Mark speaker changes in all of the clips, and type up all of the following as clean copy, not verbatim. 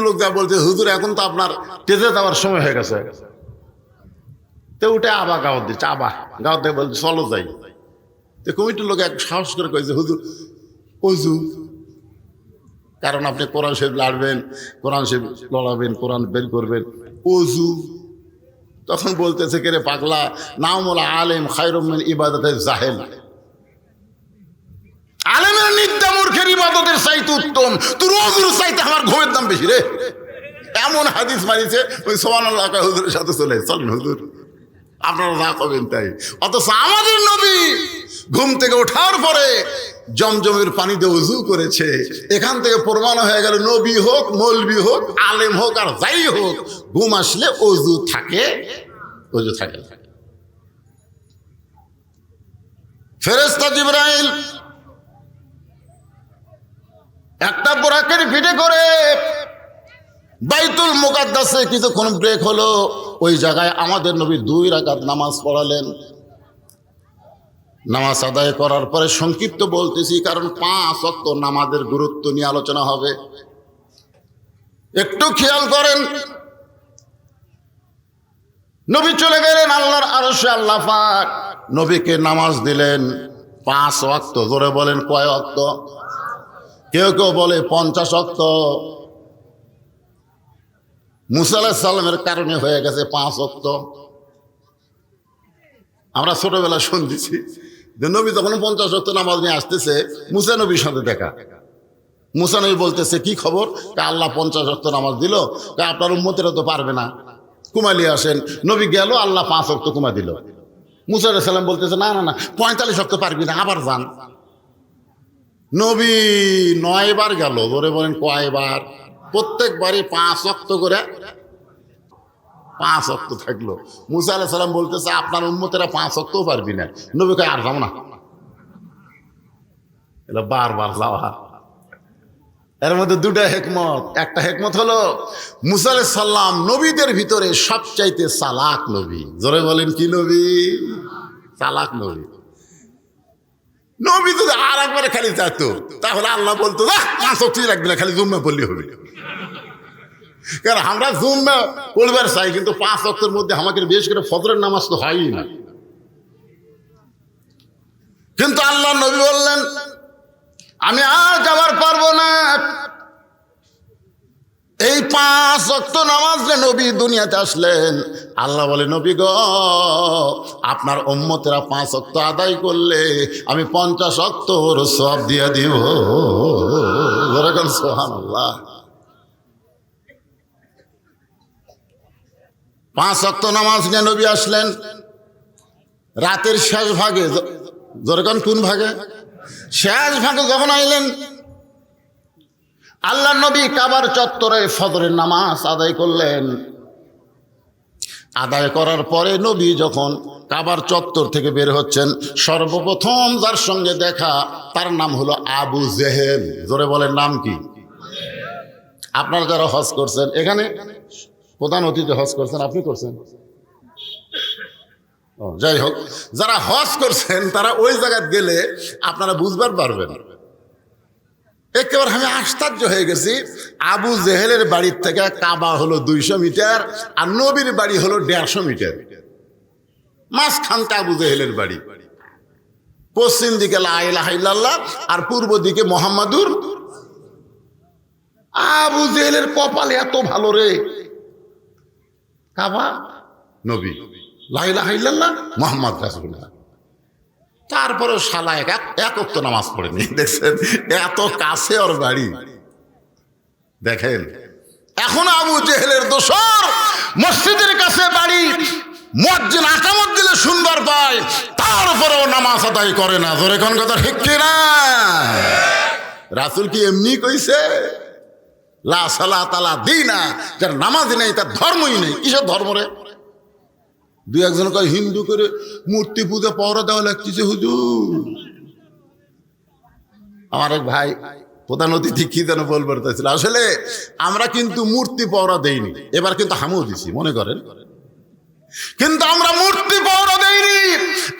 Speaker 1: লোক যা বলছে, হুজুর এখন তো আপনার তেজে যাওয়ার সময় হয়ে গেছে। তো উঠে আবার গাওয়াত দিচ্ছে, আবার গাওয়াত থেকে বলছে চলো যাই। তো কমিটির লোক এক সাহস করে কয়েছে, হুজুর অজু, কারণ আপনি কোরআন শরীফ লাড়বেন, কোরআন শরীফ লড়াবেন, কোরআন বের করবেন, অজু। তখন বলতেছে, কে রে পাগলা, নামুল আলেম খায়রুম মিন ইবাদাতে জাহেল। আলেমের নিত্যা মূর্খের ইবাদতের চাইতে উত্তম, তোর অজুর চাইতে আমার ঘুমের দাম বেশি রে। এমন হাদিস মারিছে, ওই সুবহানাল্লাহ হুজুরের সাথে চলেন হুজুর, আপনারা যা করবেন তাই। অথচ আমাদের নবী ঘুম থেকে ওঠার পরে জমজমের পানি দিয়ে ওযু করেছে। এখান থেকে প্রমাণ হয়ে গেল, নবী হোক, মৌলবি হোক, আলেম হোক, আর যাই হোক, ঘুম আসলে ওযু থাকে, ওযু থাকে। ফেরেশতা জিবরাইল একটা বোরাকের পিঠে করে বাইতুল মুকাদ্দাসে কিছুক্ষণ ব্রেক হলো, ওই জায়গায় আমাদের নবী 2 রাকাত নামাজ পড়ালেন। নামাজ আদায় করার পরে সংক্ষিপ্ত বলতেছি, কারণ 5 ওয়াক্ত নামাজের গুরুত্ব নিয়ে আলোচনা হবে। একটু খেয়াল করেন, নবী চলে গেলেন আল্লাহর আরশে। আল্লাহ পাক নবীকে নামাজ দিলেন 5 ওয়াক্ত। জোরে বলেন কয় ওয়াক্ত? কেউ কেউ বলে 50 ওয়াক্ত। মুসা আলাইহিস সালামের কারণে হয়ে গেছে 5 ওয়াক্ত। আমরা ছোটবেলা শুনতেছি যে নবী যখন 50 ওয়াক্ত নামাজ নিয়ে আসতেছে, মুসা নবীর সাথে দেখা। মুসা নবী বলতেছে, কি খবর? আল্লাহ 50 ওয়াক্ত নামাজ দিল, আপনার উম্মতেরা তো পারবে না, কুমালিয়ে আসেন। নবী গেল, আল্লাহ 5 ওয়াক্ত কুমা দিল। মুসা আলাইহিস সালাম বলতেছে, না না না, 45 ওয়াক্ত পারবি না, আবার যান। নবী 9 বার গেল। ধরে বলেন কয়বার? প্রত্যেকবারই 5 ওয়াক্ত করে, 5 ওয়াক্ত থাকলো। মুসা আলাইহিস সালাম বলতেছে, আপনার উম্মতেরা 5 ওয়াক্তও পারবি না। নবী কয়, আর যাও না। এটা বারবার যাওয়া। এর মধ্যে 2টা হিকমত। একটা হিকমত হলো, মুসা আলাইহিস সালাম নবীদের ভিতরে সবচাইতে চালাক নবী। জোরে বলেন কি নবী? চালাক নবী। নবী যদি আর একবারে খালি যেত, তাহলে আল্লাহ বলতো, 5 ওয়াক্ত রাখবি না, খালি জুম্মা পড়লে হবে। কারণ আমরা জুম্মা পড়বার চাই, কিন্তু 5 ওয়াক্তের মধ্যে আমাকে বিশেষ করে ফজরের নামাজ তো হয়ই না। কিন্তু আল্লাহ নবী বললেন, আমি আর যাবার পারবো না। এই 5 ওয়াক্ত নামাজ যে নবী দুনিয়াতে আসলেন, আল্লাহ বলে, নবী গো, আপনার উম্মতেরা 5 ওয়াক্ত আদায় করলে আমি 50 ওয়াক্তর সওয়াব দিয়ে দিব। সুবহানাল্লাহ। 5 ওয়াক্ত নামাজ নিয়ে নবী আসলেন রাতের শেষ ভাগে। যেরকম কোন ভাগে? শেষ ভাগে যখন আইলেন, আল্লাহ নবী কাবার চত্বরে ফজরের নামাজ আদায় করলেন। আদায় করার পরে নবী যখন কাবার চত্বর থেকে বের হচ্ছেন, সর্বপ্রথম যার সঙ্গে দেখা, তার নাম হলো আবু জেহেল। জোরে বলেন, নাম কি? আপনারা যারা হজ করছেন, এখানে প্রধান অতিথি হজ করছেন, আপনি করছেন? যাই হোক, যারা হজ করছেন তারা ওই জায়গায় গেলে আপনারা বুঝবার পারবেন। একেবারে আমি আশ্চর্য হয়ে গেছি। আবু জেহেলের বাড়ির থেকে কাবা হলো 200 মিটার, আর নবীর বাড়ি হলো 150 মিটার। মাঝখানটা আবু জেহেলের বাড়ি। পশ্চিম দিকে লা ইলাহা ইল্লাল্লাহ, আর পূর্ব দিকে মুহাম্মাদুর। আবু জেহেলের কপালে এত ভালো রে, কাবা, নবী, লা ইলাহা ইল্লাল্লাহ, মুহাম্মদ রাসূলুল্লাহ। তারপরে শালা এক ওয়াক্ত নামাজ পড়েনি। দেখছেন, এত কাছে ওর বাড়ি। দেখেন, এখন আবু জেহেলের দোসর, মসজিদের কাছে বাড়ি, মুয়াজ্জিন আকামত দিলে শুনবার পায়, তারপরেও নামাজ আদায় করে না। জোরে কোন কথা ঠিক কি না? রাসূল কি এমনি কইছে? লা সালাতা লা দীনা, যার নামাজ নেই তার ধর্মই নেই। কিসের ধর্ম রে? 2-1 কয় হিন্দু করে মূর্তি পূজা পহরা দেওয়া লাগতেছে হুজুর। আমার এক ভাই প্রধান অতিথি কি যেন বলবার চাইছিল, আসলে আমরা কিন্তু মূর্তি পহরা দেইনি, এবার কিন্তু হামও দিছি, মনে করেন। কিন্তু আমরা মূর্তি পহরা দেইনি,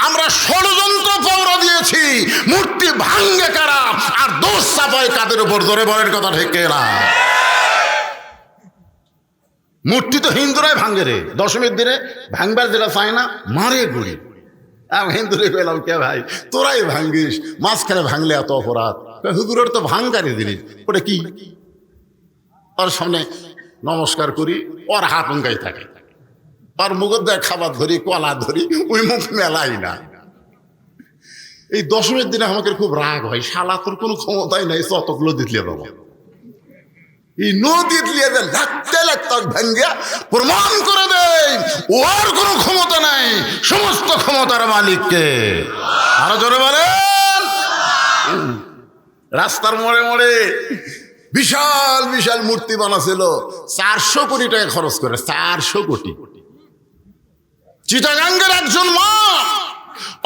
Speaker 1: আমরা ষড়যন্ত্র পহরা দিয়েছি। মূর্তি ভাঙ্গে কারা আর দোষ চাপায় কাদের উপর? ধরে বলেন কথা ঠিক না? মূর্তি তো হিন্দুরাই ভাঙ্গে রে, দশমীর দিনে ভাঙবার যেটা চায় না মারে গুড়ি। আমি হিন্দুরে কইলাম, কে ভাই তোরাই ভাঙ্গিস, মাঝখানে ভাঙলে এত অপরাধ। হুজুরের তো ভাঙ্গারি জিনিস, ওটা কি? ওর সামনে নমস্কার করি, ওর হাত অঙ্গাই থাকে, ওর মুখের দেয় খাবার ধরি, কলা ধরি, ওই মুখ মেলাই না। এই দশমীর দিনে আমাকে খুব রাগ হয়, শালা তোর কোনো ক্ষমতাই নাই, চতকগুলো দিতলে বাবা এই নদী দিয়ে লাগতে লাগতে ভাঙ্গিয়া প্রমাণ করে দেয় ওর কোনো ক্ষমতা নাই, সমস্ত ক্ষমতার মালিককে। আরো জোরে বলেন। রাস্তার মোড়ে মোড়ে বিশাল বিশাল মূর্তি বানাছিল, 400 কোটি টাকা খরচ করে, 400 কোটি। চিটাগাঙ্গের একজন মা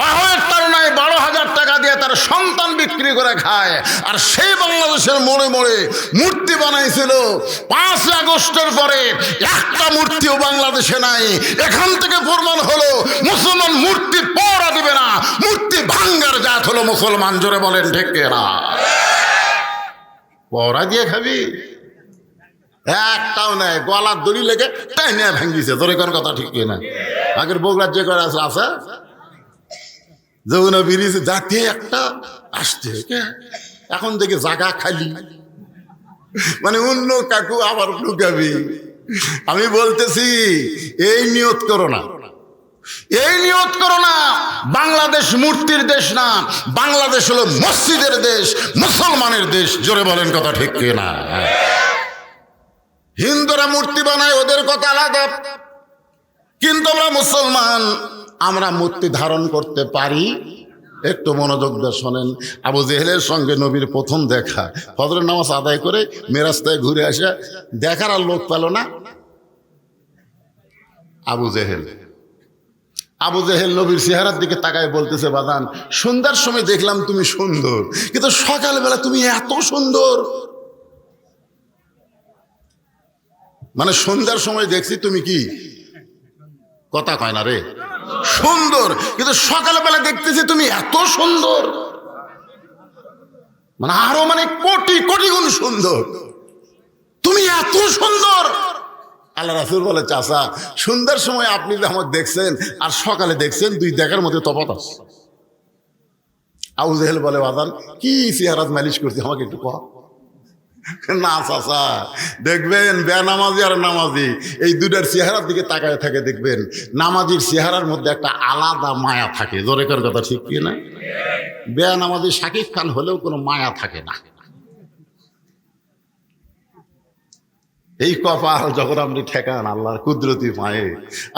Speaker 1: অহের তাড়নায় 12,000 টাকা দিয়ে তার সন্তান বিক্রি করে খায়, আর সেই বাংলাদেশের মোড়ে মোড়ে মূর্তি বানাইছিল। 5 আগস্টের পরে একটা মূর্তিও বাংলাদেশে নাই। এখান থেকে প্রমাণ হলো মুসলমান মূর্তি পড়া দিবে না, মূর্তি ভাঙ্গার জাত হলো মুসলমান। জোরে বলেন ঠিক না? পড়া দিয়ে খাবি? একটাও নেই, গলার দড়ি লেগে তাই নিয়ে ভাঙ্গিছে। জোরে কোন কথা ঠিক না? আগের বগুড়ার যে করে আছে যমুনা ব্রিজ যাতে একটা আসতে, এখন দেখে জায়গা খালি, মানে অন্য কাকু আবার ঢুকাবি। আমি বলতেছি এই নিয়ত করো না, এই নিয়ত করো না। বাংলাদেশ মূর্তির দেশ না, বাংলাদেশ হলো মসজিদের দেশ, মুসলমানের দেশ। জোরে বলেন কথা ঠিক না? হিন্দুরা মূর্তি বানায়, ওদের কথা আলাদা, কিন্তু আমরা মুসলমান, আমরা মূর্তি ধারণ করতে পারি। একটু মনোযোগ দিয়ে শোনেন। আবু জেহেলের সঙ্গে নবীর প্রথম দেখা, ফজরের নামাজ আদায় করে মেরাস্তায় ঘুরে আসা, দেখার আর লোক পেল না। আবু জেহেল নবীর চেহারার দিকে তাকায় বলতেছে, বাদান সন্ধ্যার সময় দেখলাম তুমি সুন্দর, কিন্তু সকালবেলা তুমি এত সুন্দর, মানে সন্ধ্যার সময় দেখছি তুমি কি কথা কয় না রে, সুন্দর, কিন্তু সকালবেলা দেখতেছি তুমি এত সুন্দর, মানে আরো মানে কোটি কোটি গুণ সুন্দর, তুমি এত সুন্দর। আল্লাহ রাসূল বলে, চাচা সন্ধ্যার সময় আপনি যে আমাকে দেখছেন আর সকালে দেখছেন, দুই দেখার মধ্যে তফাৎ আছে। আবু জেহেল বলে, বাদান কি চেহারাত মালিশ করছি, আমাকে একটু কহ। না চাচা, দেখবেন বেনামাজি আর নামাজি এই দুটার চেহারার দিকে তাকায় থাকে, দেখবেন নামাজির চেহারার মধ্যে একটা আলাদা মায়া থাকে। জোরে কর কথা ঠিক কি না? বেনামাজি শাকিব খান হলেও কোনো মায়া থাকে না। এই কপাল যখন আপনি ঠেকান আল্লাহর কুদরতি পায়ে,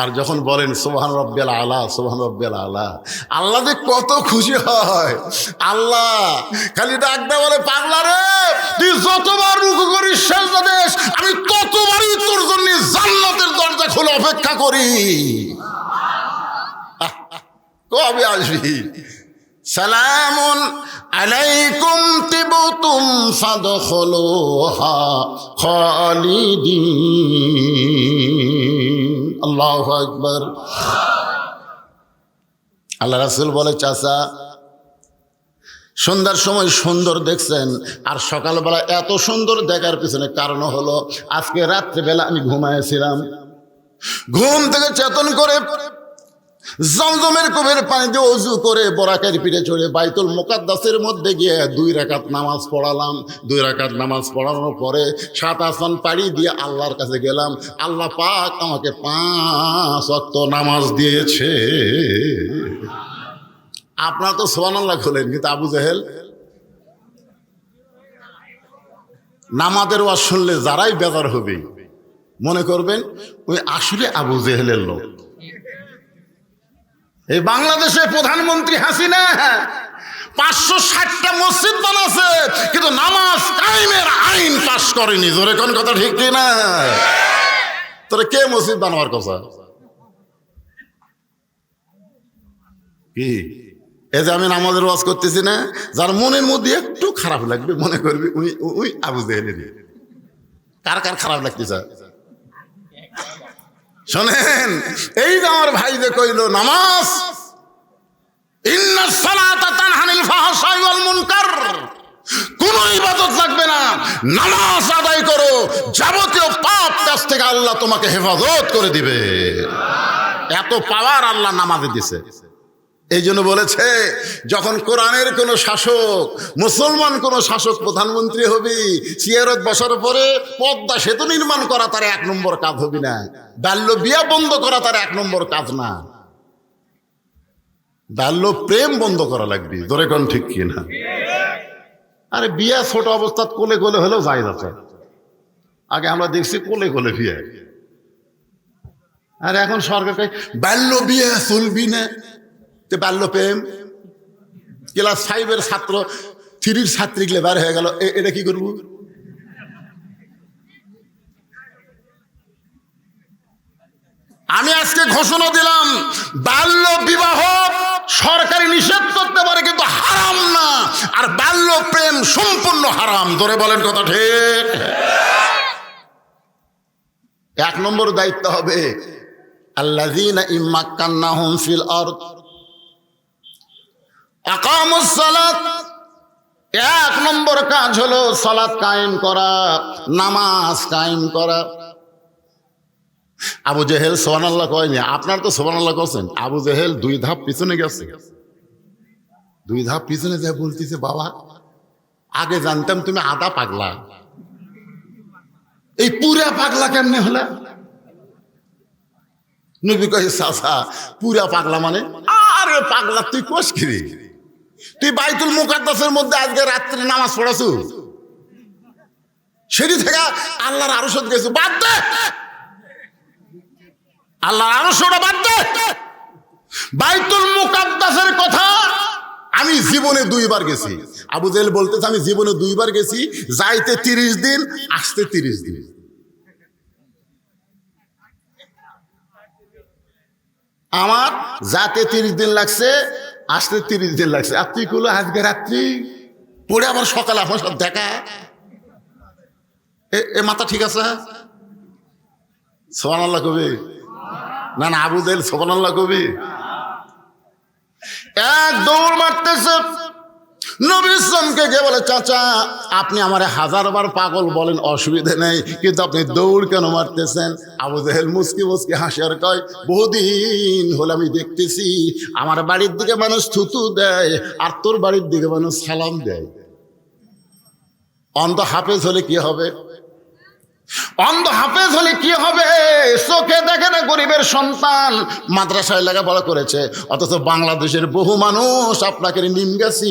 Speaker 1: আর যখন বলেন সুবহান রব্বিয়াল আলা, সুবহান রব্বিয়াল আলা, আল্লাহ যে কত খুশি হয়। আল্লাহ খালি ডাকতে বলে, পাগলা রে তুই যতবার রুকু করিস সেজদা দিস, আমি ততবারই তোর জন্য জান্নাতের দরজা খুলে অপেক্ষা করি। কবে আসবি? সালামুন আলাইকুম তিবতুম ফাদখুলুহা খালিদিন। আল্লাহু আকবার। আল্লাহ রাসূল বলে, চাচা সন্ধ্যার সময় সুন্দর দেখছেন, আর সকালবেলা এত সুন্দর দেখার পিছনে কারণ হলো আজকে রাত্রেবেলা আমি ঘুমাইছিলাম, ঘুম থেকে চেতন করে জমজমের কূপের পানি দিয়ে ওযু করে বরাকের পিঠে চড়ে বাইতুল মুকাদ্দাসের মধ্যে গিয়ে 2 রাকাত নামাজ পড়ালাম। 2 রাকাত নামাজ পড়ানোর পরে 7 আসমান পাড়ি দিয়ে আল্লাহর কাছে গেলাম। আল্লাহ পাক আমাকে 5 ওয়াক্ত নামাজ দিয়েছে। আপনারা তো সুবহানাল্লাহ বলেন, কিন্তু আবু জেহেল নামাজের ওয়াজ শুনলে যারাই বেজার হবে মনে করবেন ওই আসলে আবু জেহেলের লোক। এই বাংলাদেশের প্রধানমন্ত্রী হাসিনা 560টা মসজিদ বানাচ্ছে, কিন্তু নামাজ কায়েমের আইন পাস করেনি। জোরে কোন কথা ঠিক না? তোরা কে মসজিদ বানাবার কথা? কি এই যে আমি নামাজের ওয়াজ করতেছি না, যার মনের মধ্যে একটু খারাপ লাগবে মনে করবি ওই আবু জেহেলেরই। কার কার খারাপ লাগতেছে শোনেন। এই যে আমার ভাই যে কইল নামাজ, ইন্নাস সালাতা তানহা আনিল ফাহশাই ওয়াল মুনকার, কোন ইবাদত লাগবে না, নামাজ আদায় করো, যাবতীয় পাপ কাজ কাছ থেকে আল্লাহ তোমাকে হেফাজত করে দিবে। এত পাওয়ার আল্লাহ নামাজে দিছে। এই জন্য বলেছে, যখন কোরআনের কোন শাসক, মুসলমান কোন শাসক প্রধানমন্ত্রী হবি, চেয়ারত বসার পরে পদ্মা সেতু নির্মাণ করা তার 1 নম্বর কাজ হবি না, বাল্য বিয়া বন্ধ করা তার 1 নম্বর কাজ না, বাল্য প্রেম বন্ধ করা লাগবে। ধরে কোন ঠিক কি না? আরে বিয়া ছোট অবস্থা কোলে কোলে হলেও যায় যাচ্ছে। আগে আমরা দেখছি কোলে কোলে বিয়ে, আর এখন সরকার বাল্য বিয়ে চলবি না, বাল্য প্রেম। ক্লাস 5-এর ছাত্র 3-র ছাত্রী গেলে বার হয়ে গেল, এটা কি করবো? আমি আজকে ঘোষণা দিলাম, বাল্য বিবাহ সরকারি নিষেধ করতে পারে কিন্তু হারাম না, আর বাল্য প্রেম সম্পূর্ণ হারাম। ধরে বলেন কথা ঠিক? 1 নম্বর দায়িত্ব হবে আল্লাযীনা ইম্মাক্কান্নাহুম ফিল আরদ আকামুস সালাত। 1 নম্বর কাজ হলো সালাত কায়েম করা, নামাজ কায়েম করা। আবু জেহেল সুবহানাল্লাহ কয়নি, আপনার তো সুবহানাল্লাহ করছেন। আবু জেহেল 2 ধাপ পিছনে গেছে, 2 ধাপ পিছনে যায় বলতেছে, বাবা আগে জানতাম তুমি আধা পাগলা, এই পুরা পাগলা কেমনে হলা? নবী কয়, চাচা পুরা পাগলা মানে? আরে পাগলা তুই কোস কি রে? তুই বাইতুল মুকাদ্দাসের মধ্যে আজকে রাত্রে নামাজ পড়াছু, সেটি থেকে আল্লাহর আরশত গেছু, বাদ দে, আল্লাহর আরশটা বাদ দে। বাইতুল মুকাদ্দাসের কথা আমি জীবনে 2 বার গেছি। আবু জেহেল বলতেছে, আমি জীবনে 2 বার গেছি, যাইতে 30 দিন, আসতে 30 দিন। আমার যাতে 30 দিন লাগছে, আসতে 30 দিন লাগছে। আর তুই গুলো আজকে রাত্রি পড়ে আবার সকালে আপনার সাথে দেখা, এ মাথা ঠিক আছে? সুবহানাল্লাহ কবি না? না, আবু জেহেল সুবহানাল্লাহ কবি। 1 দৌড় মারতেছে, নবী ইসলামকে গিয়ে বলে, চাচা আপনি আমার 1000 বার পাগল বলেন, অসুবিধা নেই, কিন্তু আপনি দৌড় কেন মারতেছেন? আবু জেহেল মুসকি মুসকি হাসি আর কয়, বহুদিন হলে আমি দেখতেছি আমার বাড়ির দিকে মানুষ থুতু দেয়, আর তোর বাড়ির দিকে মানুষ সালাম দেয়। অন্ধ হাফেজ হলে কি হবে? অন্ধ হাফেজ হলে কি হবে? চোখে দেখে না গরিবের সন্তান, মাদ্রাসায় লেখাপড়া করেছে, অথচ বাংলাদেশের বহু মানুষ আপনাকে নিম গেছি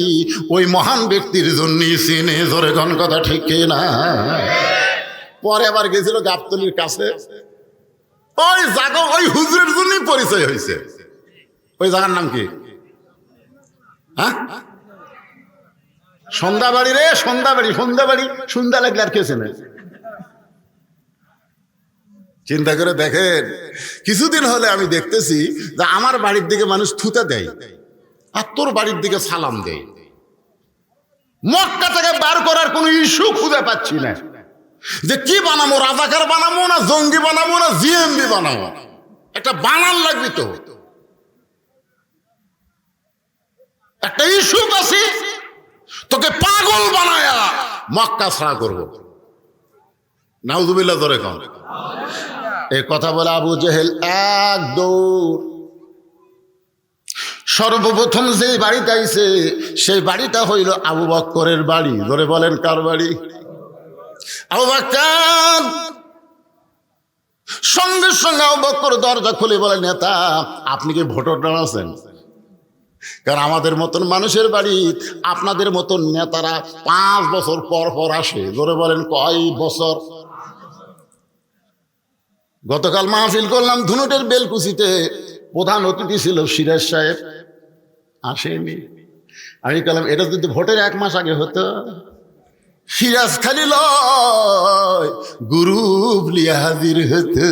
Speaker 1: ওই মহান ব্যক্তির জন্যই চিনে। ধরে কোন কথা ঠিক না? পরে আবার গেছিল গাবতলির কাছে, ওই জায়গা ওই হুজুরের জন্যই পরিচয় হয়েছে। ওই জায়গার নাম কি? হ্যাঁ, সন্ধ্যাবাড়ি রে, সন্ধ্যাবাড়ি। সন্ধ্যাবাড়ি সন্ধ্যা লাগলে আর কেছে না। চিন্তা করে দেখেন, কিছুদিন হলে আমি দেখতেছি যে আমার বাড়ির দিকে মানুষ থুতে দেয়, আর তোর বাড়ির দিকে সালাম দেয়। মক্কা থেকে বার করার কোন ইস্যু খুঁজে পাচ্ছি না, যে কি বানাবো, রাজাকার বানাবো না জঙ্গি বানাবো না জিএমবি বানাবো, একটা বানান লাগবে তো, একটা ইস্যু আছে, তোকে পাগল বানায়া মক্কা ছাড়া করবো। নাউজুবিল্লাহ, ধরে কম। এই কথা বলে আবু জেহেল 1 দৌড়। সর্বপ্রথম যে বাড়িতে আইছে সেই বাড়িটা হইল আবু বকরের বাড়ি। ধরে বলেন কার বাড়ি? আবু বকর। সঙ্গে সঙ্গে আবু বকর দরজা খুলে বলে, নেতা আপনি কি ভোটার আছেন? কারণ আমাদের মতন মানুষের বাড়ি আপনাদের মতন নেতারা 5 বছর পর পর আসে। ধরে বলেন কয় বছর? গতকাল মাহফিল করলাম ধুনুটের বেলকুচিতে, প্রধান অতিথি ছিল সিরাজ সাহেব, আসেনি। আমি বললাম, এটা যদি ভোটের 1 মাস আগে হতো, সিরাজ খালি লয় গ্রুপ লিয়া হাজির হতো।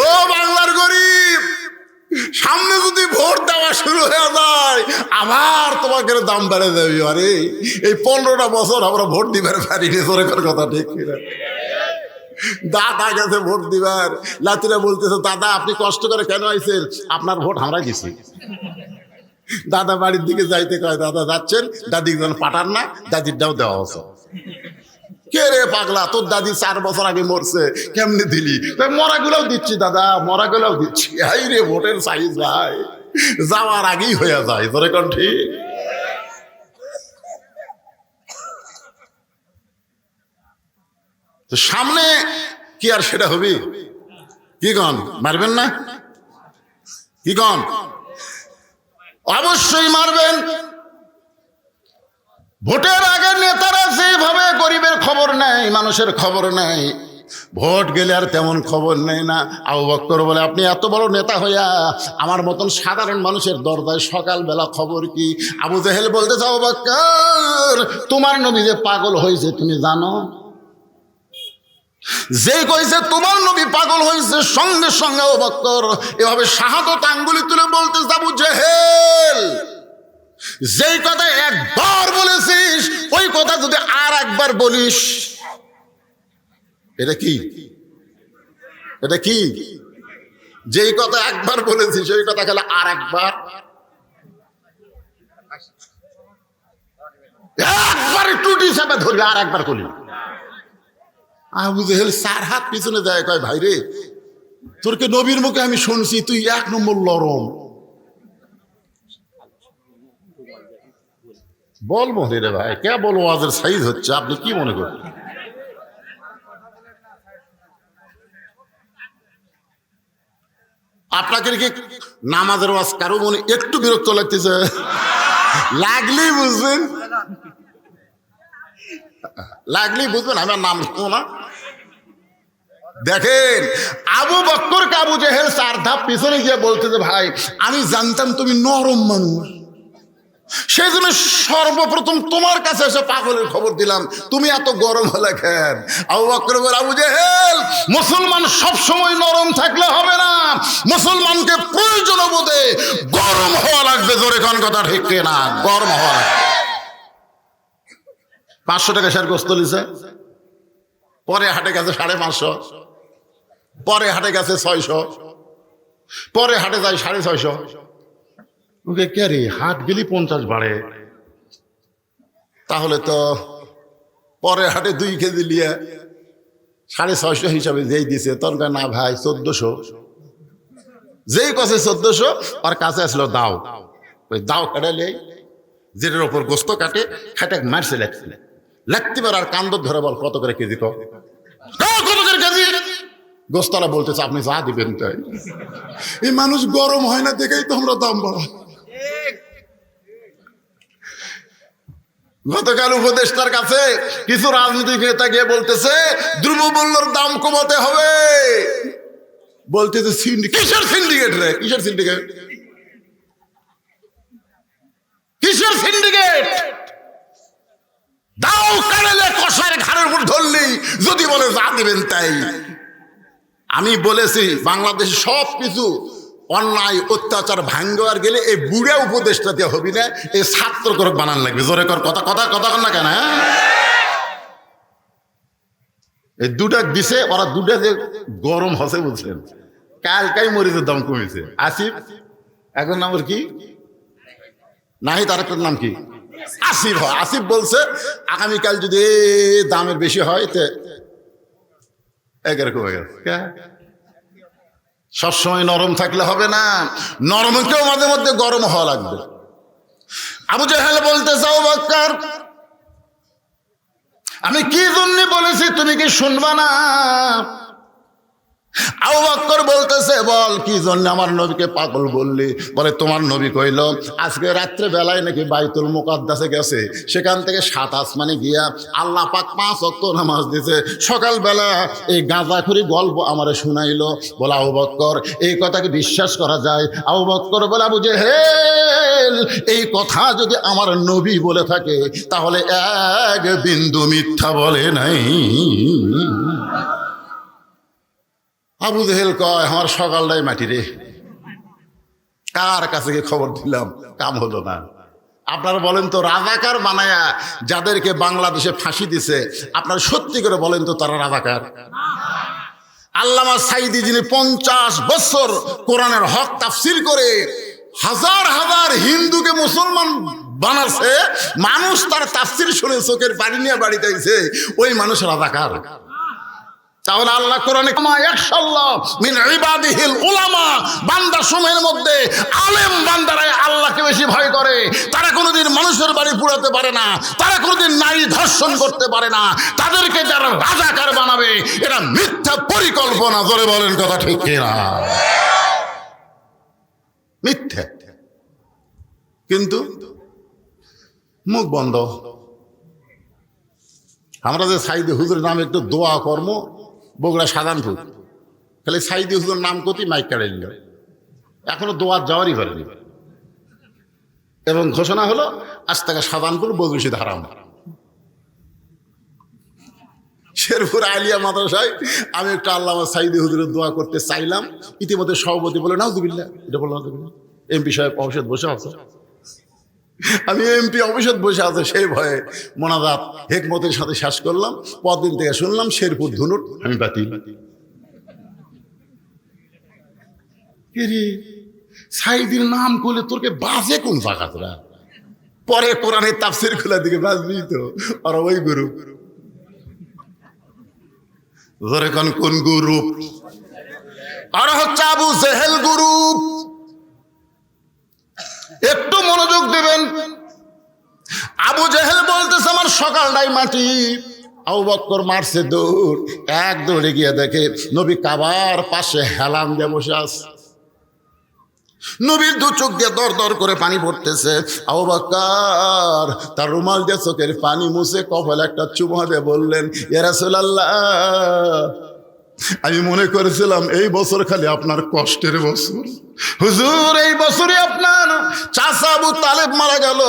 Speaker 1: ও বাংলার গরিব, সামনে যদি ভোট দেওয়া শুরু হয়ে যায়, আবার তোমাকে দাম বেড়ে যাবে। আরে এই 15টা বছর আমরা ভোট দিবার পারিনি। তোর কথা ঠিক কিনা? দাদা গেছে ভোট দিবার, লাতিরা বলতেছে, দাদা আপনি কষ্ট করে কেন আইছেন? আপনার ভোট আমরা দিছি। দাদা বাড়ির দিকে যাইতে কয়, দাদা যাচ্ছেন, দাদির যেন পাঠান না, দাদিরটাও দেওয়া হচ্ছে। কে রে পাগলা, তোর দাদি 4 বছর আগে মরছে, কেমনে দিলি? মরাগুলোও দিচ্ছি দাদা, মরাগুলোও দিচ্ছি। এই রে ভোটের সাইজ ভাই যাওয়ার আগেই হয়ে যায়, তোরে কোন ঠিক? তো সামনে কি আর সেটা হবে? কি কন, মারবেন না? কি কন? অবশ্যই মারবেন। ভোটের আগে নেতারা যেভাবে গরিবের খবর নেয়, মানুষের খবর নেয়, ভোট গেলে আর তেমন খবর নেয় না। আবু বকর বলে, আপনি এত বড় নেতা হইয়া আমার মতন সাধারণ মানুষের দরজায় সকালবেলা খবর কি? আবু জেহেল বলতেছে, আবু বকর, তোমার নবী যে পাগল হয়েছে তুমি জানো? যে কইছে তোমার নবী পাগল হয়েছে, সঙ্গে সঙ্গে আবু বকর এভাবে শাহাদত আঙ্গুলি তুলে বলতেছে, আবু জেহেল, যেই কথা একবার বলেছিস ওই কথা যদি আর একবার বলিস। এটা কি? এটা কি? যেই কথা একবার বলেছিস ওই কথা খেলে আর একবার, একবার টুটি চাপে ধরবি, আর একবার করবি। আবু জেহেল 4 হাত পিছনে যায়, কয় ভাই রে, তোরকে নবীর মুখে আমি শুনছি তুই 1 নম্বর লরম। বল মনে রে ভাই, কে বল ওয়াজের সাইজ হচ্ছে, আপনি কি মনে করেন? আপনাকে কি নামাজের ওয়াজ কারো মনে একটু বিরক্ত লাগতেছে? লাগলেই বুঝবেন, লাগলেই বুঝবেন আমার নাম না। দেখেন আবু বকরকে আবু জেহেল 4 ধাপ পিছনে গিয়ে বলতেছে, ভাই আমি জানতাম তুমি নরম মানুষ, সেই জন্য সর্বপ্রথম তোমার কাছে এসে পাগলের খবর দিলাম, তুমি এত গরম হলে কেন? আবু বকর বলে, আবু জেহেল, মুসলমান সব সময় নরম থাকলে হবে না, মুসলমানকে প্রয়োজন বোধে গরম হওয়া লাগবে। জোরে কোন কথা ঠিক না? গরম হওয়া লাগবে। 500 টাকা শেয়ার গোস্ত লিছে, পরে হাটে গেছে 550, পরে হাটে গেছে 600, পরে হাটে যায় 650। ওকে কে রে, হাট গেলি 50 বাড়ে, তাহলে তো পরে হাটে 2 কেজি নিয়ে 650 হিসাবে যেই দিছে, তোর না ভাই 1400। যেই কাছে 1400, আর কাছে আসলো দাও, ওই দাও কাটালে যেটার ওপর গোস্ত কাটে খাটে মারছে, লাগতে পারে আর কান্দ ধরে বল কত করে কেজি? কত করে কেজি? গোস্তলা বলতেছে আপনি যা দিবেন তাই। এই মানুষ গরম হয় না দেখেই তো আমরা দাম বাড়াই। গতকাল উপদেষ্টার কাছে কিছু রাজনৈতিক নেতা গিয়ে বলতেছে দ্রব্যমূল্যের দাম কমাতে হবে, বলতেছে কিসের সিন্ডিকেট রে? কিসের সিন্ডিকেট? কিসের সিন্ডিকেট? দাও কাড়লে কষার ঘাড়ের উপর ধরলি যদি বলে যা দিবেন তাই। আমি বলেছি বাংলাদেশে সব কিছু অন্যায় অত্যাচার ভাঙ্গার গেলে এই বুড়া উপদেশটা দিয়ে হবি না, এই ছাত্র করে বানান লাগবে। জোরে কর কথা, কথা কথা কর না কেন? এই দুটা দিছে, ওরা দুটা যে গরম হসে বলছেন। কালকাই মরিচের দাম কমেছে। আসিফ, এখন নাম কি নাহি, তার একটা নাম কি আসিফ হয়। আসিফ বলছে আগামীকাল যদি দামের বেশি হয় তে এরকম হয়ে গেছে। সবসময় নরম থাকলে হবে না, নরমকেও মাঝে মধ্যে গরম হওয়া লাগবে। আবু জেহেল বলতে চাও বকর, আমি কি জন্য বলেছি তুমি কি শুনবা না? আবু বকর বলতেছে, বল কি জন্য আমার নবীকে পাগল বললি? বলে তোমার নবী কইল আজকে রাত্রে বেলায় নাকি বাইতুল মুকাদ্দাসে গেছে, সেখান থেকে 7 আসমানে গিয়া আল্লাহ পাক 5 ওয়াক্ত নামাজ দিয়েছে, সকালবেলা এই গাঁজাখুরি গল্প আমারে শুনাইলো। বলে আবু বকর এই কথাকে বিশ্বাস করা যায়? আবু বকর বলে, আবু জেহেল, এই কথা যদি আমার নবী বলে থাকে তাহলে এক বিন্দু মিথ্যা বলে নাই। আবু জেহেল কয়, আমার সকালটাই মাটি রে, কার কাছে গিয়ে খবর দিলাম, কাম হলো না। আপনারা বলেন তো, রাজাকার বানায়া যাদেরকে বাংলাদেশে ফাঁসি দিছে, আপনারা সত্যি করে বলেন তো তারা রাজাকার? আল্লামা সাইদি, যিনি 50 বছর কোরআনের হক তাফসীর করে হাজার হাজার হিন্দুকে মুসলমান বানাচ্ছে, মানুষ তার তাফসীর শুনে চোখের পানি নিয়ে বাড়িতে আইছে, ওই মানুষ রাজাকার। তাহলে আল্লাহ কোরআনে মিন ইবাদিহিল উলামা, বান্দা সময়ের মধ্যে আলেম বান্দারা আল্লাহকে বেশি ভয় করে। তারা কোনোদিন মানুষের বাড়ি পুড়াতে পারে না, তারা কোনোদিন নারী ধর্ষণ করতে পারে না। তাদেরকে যারা রাজাকার বানাবে এটা মিথ্যা পরিকল্পনা। জোরে বলেন কথা ঠিক কিনা? মিথ্যা, কিন্তু মুখ বন্ধ। আমরা যে সাইদি হুজুরের নামে একটু দোয়া কর্ম, বগুড়া সাধারণপুর, খালি সাইদি হুজুর নাম করতেই মাইক কাটাই নিল, এখনো দোয়ার যাওয়ারই পারেনি। এবং ঘোষণা হলো আজ থেকে সাধারণপুর বগুড়া হারাম। শেরপুর আলিয়া মাদ্রাসায় আমি একটু আল্লামা সাইদি হুজুরের দোয়া করতে চাইলাম, ইতিমধ্যে সভাপতি বলে নাউজুবিল্লাহ, এটা বললাম এমপি সাহেব অবশ্যই বসে আছে, আমি এমপি অফিসে বসে আছে, সেই ভয়ে মোনাজাত হেকমতের সাথে শেষ করলাম। পরদিন থেকে শুনলাম শেরপুর ধুনুট আমি বাতিল। সাইদির নাম করলে তোরকে বাজে কোন জায়গা তোরা? পরে কোরআনের তাফসীর খোলা দিকে বাজবি তো, আর ওই গুরু ধরে কোন গ্রুপ? আর হচ্ছে আবু জেহেল গ্রুপ। একটু মনোযোগ দেবেন। আবু জেহেল বলতেছে আমার সকালটাই মাটি। আবু বকর মারছে দৌড়, এক দৌড়ে গিয়ে দেখে নবী কাবার পাশে হেলান দিয়ে বসে আছে। নবীর দু চোখ দিয়ে দর দর করে পানি পড়তেছে। আবু বকর তার রুমাল দিয়ে চোখের পানি মুছে কপালে একটা চুমা দিয়ে বললেন, ইয়া রাসূলুল্লাহ, আমি মনে করেছিলাম এই বছর খালি আপনার কষ্টের বছর। হুজুর, এই বছরে আপনার চাচা আবু তালেব মারা গেল,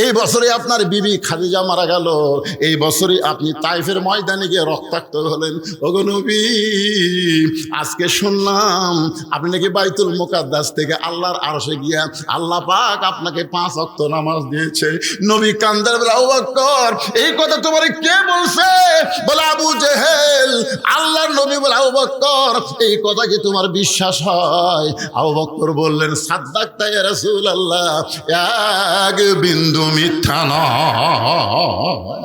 Speaker 1: এই বছরে আপনার বিবি খাদিজা মারা গেল, এই বছরে আপনি তাইফের ময়দানে গিয়ে রক্তাক্ত হলেন। ওগো নবী, আজকে শুনলাম আপনি নাকি বাইতুল মুকাদ্দাস থেকে আল্লাহর আরশে গিয়া আল্লাহ পাক আপনাকে 5 ওয়াক্ত নামাজ দিয়েছে। নবী কান্দার বলে, আবু বকর এই কথা তোমারে কে বলছে? বলে আবু জেহেল। আল্লাহর নবী বলে, আবু বকর এই কথা কি তোমার বিশ্বাস হয়? আবু বকর বললেন, সাদ্দাকতা ইয়া রাসূলুল্লাহ, এক বিন্দু মিথ্যা নয়।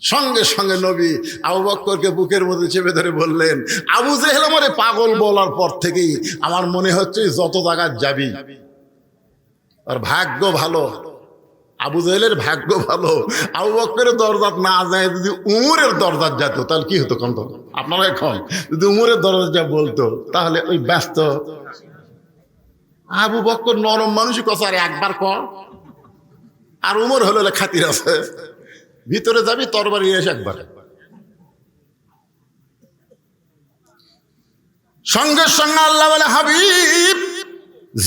Speaker 1: সঙ্গে সঙ্গে নবী আবু বকরকে বুকের মধ্যে চেপে ধরে বললেন, আবু জেহেল আমারে পাগল বলার পর থেকেই আমার মনে হচ্ছে যত জায়গায় যাবি। আর ভাগ্য ভালো, আবু জেহেলের ভাগ্য ভালো, আবু বকরের দরজাত না যায়, যদি উমরের দরজাত যেত তাহলে কি হতো? কন্ত আপনারা এখন যদি উমরের দরজা যা বলতো তাহলে ওই ব্যস্ত। আবু বকর নরম মানুষই কথা, আর একবার কর। আর উমর হলো খাতির আছে, ভিতরে যাবি তরবারি এসে একবার। সঙ্গে সঙ্গে আল্লাহ বলে, হাবিব,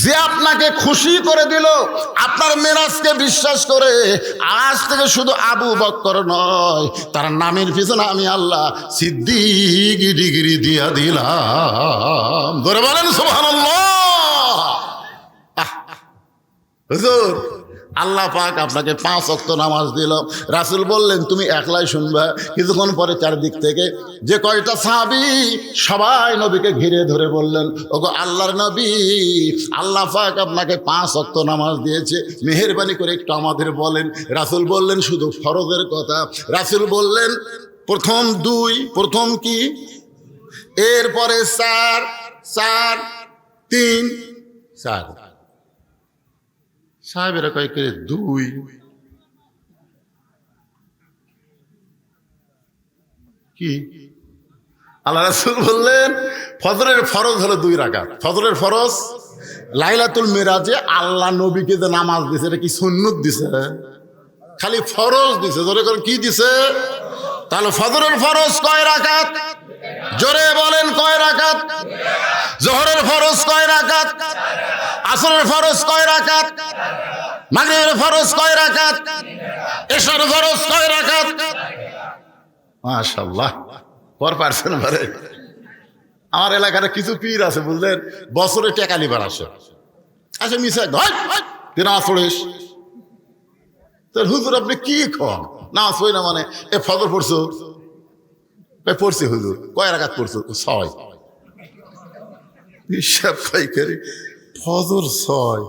Speaker 1: যে আপনাকে খুশি করে দিল আপনার মেরাজকে বিশ্বাস করে, আজ থেকে শুধু আবু বকর নয়, তার নামের পিছনে আমি আল্লাহ সিদ্দিক ডিগ্রি দিয়া দিলাম। ধরে বলেন সুবহানাল্লাহ। হুজুর, আল্লাহ পাক আপনাকে 5 ওয়াক্ত নামাজ দিল। রাসূল বললেন, তুমি একলাই শুনবা। কিছুক্ষণ পরে চারদিক থেকে যে কয়টা সাহাবী সবাই নবীকে ঘিরে ধরে বললেন, ওগো আল্লাহর নবী, আল্লাহ পাক আপনাকে 5 ওয়াক্ত নামাজ দিয়েছে, মেহেরবানি করে একটু আমাদের বলেন। রাসূল বললেন, শুধু ফরজের কথা। রাসূল বললেন, প্রথম 2, প্রথম কি, এরপরে 4, 4, 3, 4। সাহেবেরা কয় করে 2। কি? আল্লাহ রাসূল বললেন, ফজরের ফরজ হলো 2 রাকাত। ফজরের ফরজ লাইলাতুল মিরাজে আল্লাহ নবীকে যে নামাজ দিছে, এটা কি সুন্নত দিছে? খালি ফরজ দিছে। জোরে করে কি দিছে? তাহলে ফজরের ফরজ কয় রাকাত? জোরে বলেন কয় রাকাত? জোহরের ফরজ কয় রাকাত? আসরের ফরজ কয় রাকাত? মাগরিবের ফরজ কয় রাকাত? এশার ফরজ কয় রাকাত? মাশাআল্লাহ, পর পারছেন পারে। আমার এলাকার কিছু পীর আছে বুঝলেন, বছরে টাকা লিবার আসে, আচ্ছা মিশে নামাজ পড়িস। তোর হুজুর আপনি কি খান? নামাজ পড়ি না মানে এ ফজর পড়ছো? পড়ছি হুজুর। কয় রাকাত পড়ছো? 6। হিসাব পাইকারি, ফজর 6।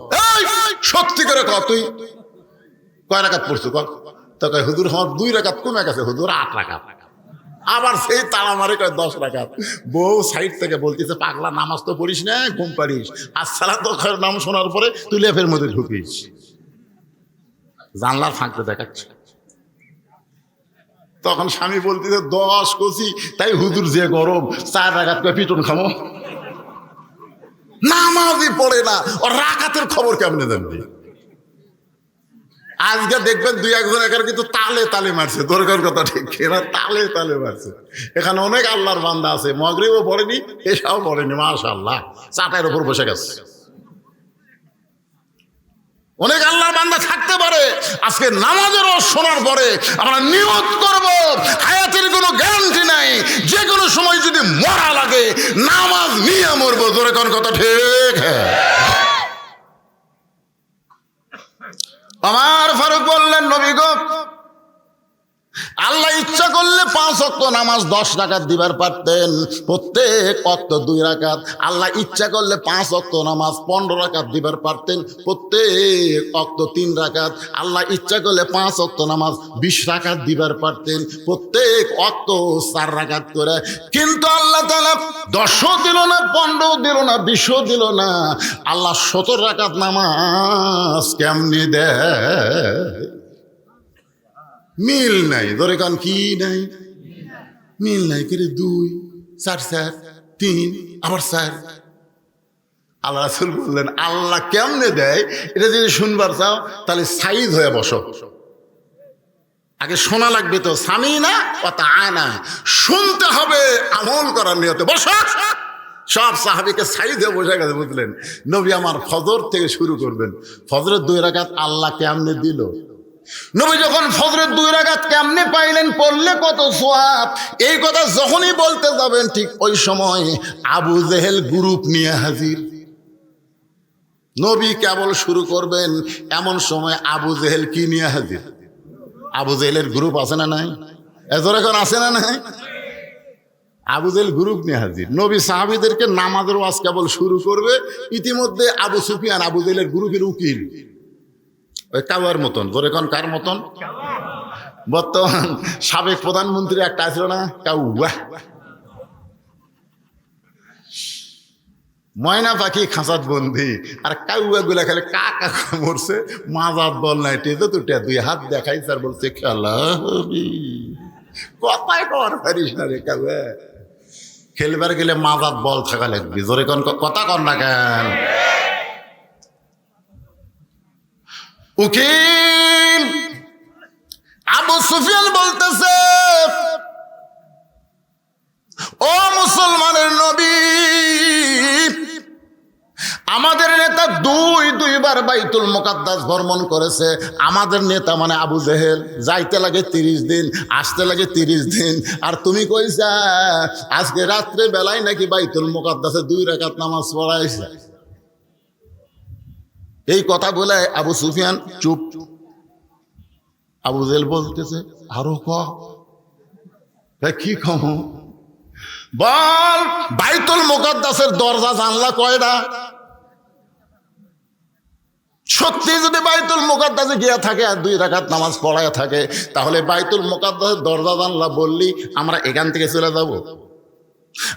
Speaker 1: সত্যি করে কত তুই কয় রাকাত পড়ছো কর? তো কয় হুজুর আমার 2 রাকাত কমে গেছে হুজুর, 8 রাকাত। আবার সেই তালা মারে কয় 10 রাকাত। বউ সাইড থেকে বলতেছে পাগলা, নামাজ তো পড়িস না, ঘুম পাড়িস, আর সালাত নাম শোনার পরে তুই লেপের মধ্যে ঢুকিস, জানলার ফাঁকতে দেখাচ্ছে। তখন স্বামী বলতেছে 10 কচি, তাই হুজুর যে গরম, 4 রাকাত করে পিটন খামো। নামাজই পড়ে না, ওর রাকাতের খবর কেমনে জানবি? আজকে দেখবেন 2-1 জন কিন্তু তালে তালে মারছে, দরকার কথা ঠিক এরা তালে তালে মারছে। এখানে অনেক আল্লাহর বান্দা আছে, মাগরিবও পড়েনি, এসবও পড়েনি, মাশাআল্লাহ, চাটাইয়ের উপর বসে গেছে। অনেক আল্লাহর বান্দা থাকতে পারে। আজকে নামাজেরও শোনার পরে আমরা নিয়ত করব, হায়াতের কোনো গ্যারান্টি নাই, যে কোনো সময় যদি মরা লাগে নামাজ নিয়ে মরবো। জোরে কোন কথা ঠিক? হ্যাঁ। আমার ফারুক বললেন, নবী গো, আল্লাহ ইচ্ছা করলে 5 ওয়াক্ত নামাজ 10 রাকাত দিবার পারতেন, প্রত্যেক ওয়াক্ত 2 রাকাত। আল্লাহ ইচ্ছা করলে 5 ওয়াক্ত নামাজ 15 রাকাত দিবার পারতেন, প্রত্যেক ওয়াক্ত 3 রাকাত। আল্লাহ ইচ্ছা করলে 5 ওয়াক্ত নামাজ 20 রাকাত দিবার পারতেন, প্রত্যেক ওয়াক্ত 4 রাকাত করে। কিন্তু আল্লাহ তাআলা 10ও দিল না, 15ও দিল না, 20ও দিল না। আল্লাহ 17 রাকাত নামাজ কেমনি দেয়? মিল নাই। ধরে কান কি নাই? মিল নাই। করে 2, 4, 4, 3, আবার 4। আল্লাহ রাসূল বললেন, আল্লাহ কেমনে দেয় এটা যদি শুনবার চাও তাহলে সাইদ হয়ে বসো। আগে শোনা লাগবে তো, সামি না কথা আনা, শুনতে হবে আমল করার নিয়তে। বসো। সব সাহাবীকে সাইদ হয়ে বসে গেছে, বুঝলেন? নবী আমার ফজর থেকে শুরু করবেন। ফজরের 2 রাকাত আল্লাহ কেমনে দিল? নবী যখন ফজরের 2 রাকাত কেমনে পাইলেন, পড়লে কত সওয়াব, এই কথা যখনই বলতে যাবেন ঠিক ওই সময় আবু জেহেল গ্রুপ নিয়ে হাজির। নবী কেবল শুরু করবেন, এমন সময় আবু জেহেল কি নিয়ে হাজির? আবু জেহেলের গ্রুপ আছে না নাই? এজোর এখন আছে না নাই? আবু জেহেল গ্রুপ নিয়ে হাজির। নবী সাহাবীদেরকে নামাজের ওয়াজ কেবল শুরু করবে, ইতিমধ্যে আবু সুফিয়ান আবু জেহেলের গ্রুপের উকিল, ওই কাউয়ার মতন। ধরে কোন কার মতন? বর্তমান সাবেক প্রধানমন্ত্রী একটা ছিল না, কাউয়া। ময়না পাখি খাঁচাত বন্দি, আর কাউয়া গুলা খালি কাকা মরছে, মাজাত বল নাই, টেজে দুটা 2 হাত দেখাইছে আর বলছে খেলা হবি। কথাই কর পারিস না রে কাউয়া, খেলবার গেলে মাজাত বল থাকা লাগবে। জোরে কোন কথা কর না কেন? উকিল আবু সুফিয়ান বলতেছে, ও মুসলমানের নবী, আমাদের নেতা 2বার বাইতুল মুকাদ্দাস ভ্রমণ করেছে। আমাদের নেতা মানে আবু জেহেল, যাইতে লাগে 30 দিন, আসতে লাগে 30 দিন। আর তুমি কইছা আজকে রাত্রে বেলায় নাকি বাইতুল মুকাদ্দাসে 2 রাকাত নামাজ পড়াইছে। এই কথা বলে আবু সুফিয়ান চুপ। আবু জেহেল বলতেছে, আরো কি কম? বল, বাইতুল মুকাদ্দাসের দরজা জানলা কয়টা? সত্যি যদি বাইতুল মুকাদ্দাসে গিয়া থাকে আর 2 রাকাত নামাজ পড়ায় থাকে, তাহলে বাইতুল মুকাদ্দাসের দরজা জানলা বললি আমরা এখান থেকে চলে যাব।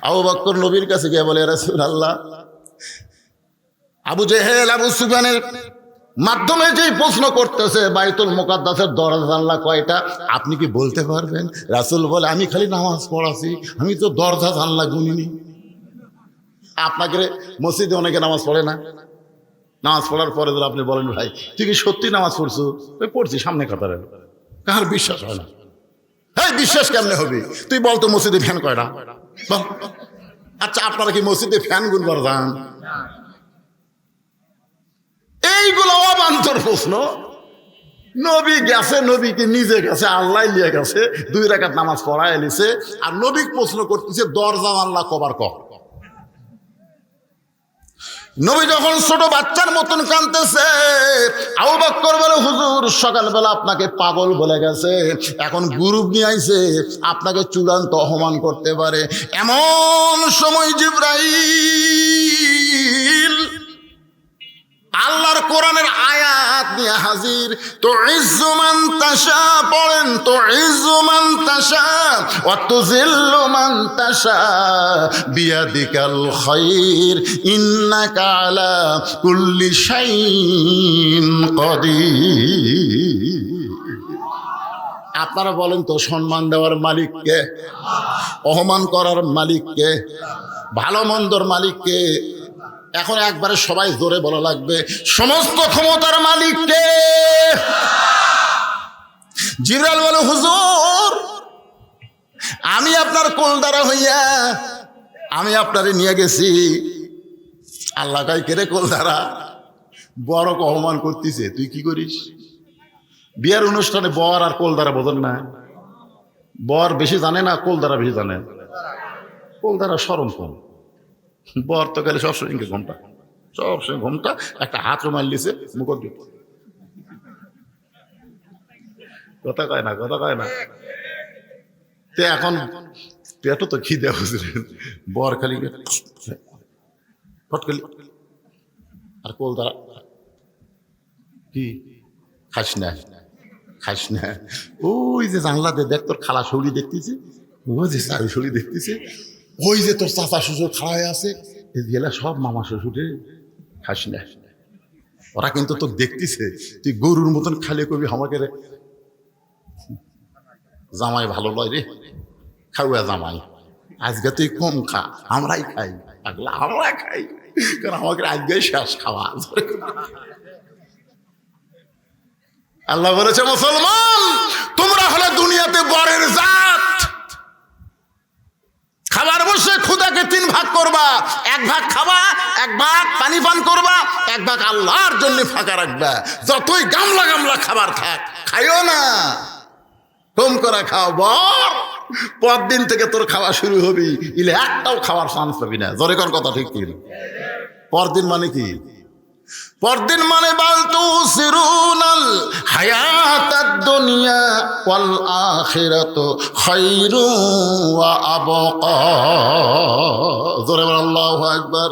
Speaker 1: আবু বকর নবীর কাছে গিয়ে বলে, রাসূলুল্লাহ, আবু জেহেল আবু সুফিয়ানের মাধ্যমে যেই প্রশ্ন করতেছে বাইতুল মুকাদ্দাসের দরজা জানলা কয়টা, আপনি কি বলতে পারবেন? রাসূল বলে, আমি খালি নামাজ পড়াছি, আমি তো দরজা জানলা গুনিনি। আপনাকে মসজিদে অনেকে নামাজ পড়ে না, নামাজ পড়ার পরে যদি আপনি বলেন, ভাই তুই কি সত্যি নামাজ পড়ছো? পড়ছি, সামনে কাতারে। কার বিশ্বাস হয় না? হ্যাঁ, বিশ্বাস কেমনে হবে? তুই বল তো মসজিদে ফ্যান কয়টা? আচ্ছা, আপনারা কি মসজিদে ফ্যান গুনবার যান? এইগুলো অবান্তর প্রশ্ন। নবী গেছে, নবীকে নিজে গেছে, আল্লাহ লিয়ে গেছে, 2 রাকাত নামাজ পড়ায় এলিছে, আর নবী প্রশ্ন করতেছে দরজা আল্লাহ কবার কর। নবী যখন ছোট বাচ্চার মতন কাঁদতেছে, আবু বকর বলে, হুজুর সকালবেলা আপনাকে পাগল বলে গেছে, এখন গ্রুপ নিয়ে আইছে, আপনাকে চূড়ান্ত অপমান করতে পারে। এমন সময় জিবরাইল আল্লাহর কোরআনের আয়াত নিয়ে হাজির। তো ইজ্জু মান তাশা পড়েন, তো ইজ্জু মান তাশা ওয়া তুযিল্লু মান তাশা বিয়াদিকাল খায়র ইন্নাকা আলা কুল্লি শাইইন কাদির। আপনারা বলেন তো, সম্মান দেওয়ার মালিক কে? অপমান করার মালিক কে? ভালো মন্দর মালিক কে? এখন একবারে সবাই জোরে বলা লাগবে, সমস্ত ক্ষমতার মালিক কে? জিবরাইল বলে, হুজুর আমি আপনার কোলদারা হইয়া আমি আপনারে নিয়ে গেছি। আল্লাহ কয়, কেরে কোলদারা? বড় অপমান করতেছে, তুই কি করিস? বিয়ার অনুষ্ঠানে বর আর কোলদারা বোঝেন না? বর বেশি জানে না, কোলদারা বেশি জানে। কোলদারা শরম কম, বর তো গেলে সবসময় ঘন্টা, সবসময় ঘন্টা, একটা হাত রুমাল দিছে মুখর দিয়ে, কথা কয় না, কথা কয় না। তে এখন পেটও তো খিদে বুঝলেন, বর খালি ফটকালি, আর কোলদারা কি খাস না, খাস না। ওই যে জানলাতে দেখ, তোর খালা শৌরি দেখতেছে, ওই যে চারি শৌরি দেখতেছে, ওই যে তোর চাচা শ্বশুর খাড়ায় আছে, গেলা সব মামা শ্বশুরে, খাস না। ওরা কিন্তু তোকে দেখতেছে, তুই গরুর মতন খালি কবি আমাকে রে জামাই ভালো লয় রে, খাওয়া জামাই, আজকে তুই কম খা, আমরাই খাই, আগলা আমরা খাই, কারণ আমাকে আজকে শেষ খাওয়া। আল্লাহ বলেছে, মুসলমান তোমরা হলে দুনিয়াতে বরের জাত। খাবার বসে ক্ষুধাকে 3 ভাগ করবা, 1 ভাগ খাবা, 1 ভাগ পানি পান করবা, 1 ভাগ আল্লাহর জন্য ফাঁকা রাখবা। যতই গামলা গামলা খাবার থাক, খাইও না, কম করে খাও। বর পরদিন থেকে তোর খাওয়া শুরু হবি, ইলে একটাও খাওয়ার চান্স পাবি না। জোরে কোন কথা ঠিক কি? পরদিন মানে কি? পরদিন মানে বালতু সিরুনাল হায়াতাদ দুনিয়া ওয়াল আখিরাতু খায়রু ওয়া আবকা। জোরে বল আল্লাহু আকবার।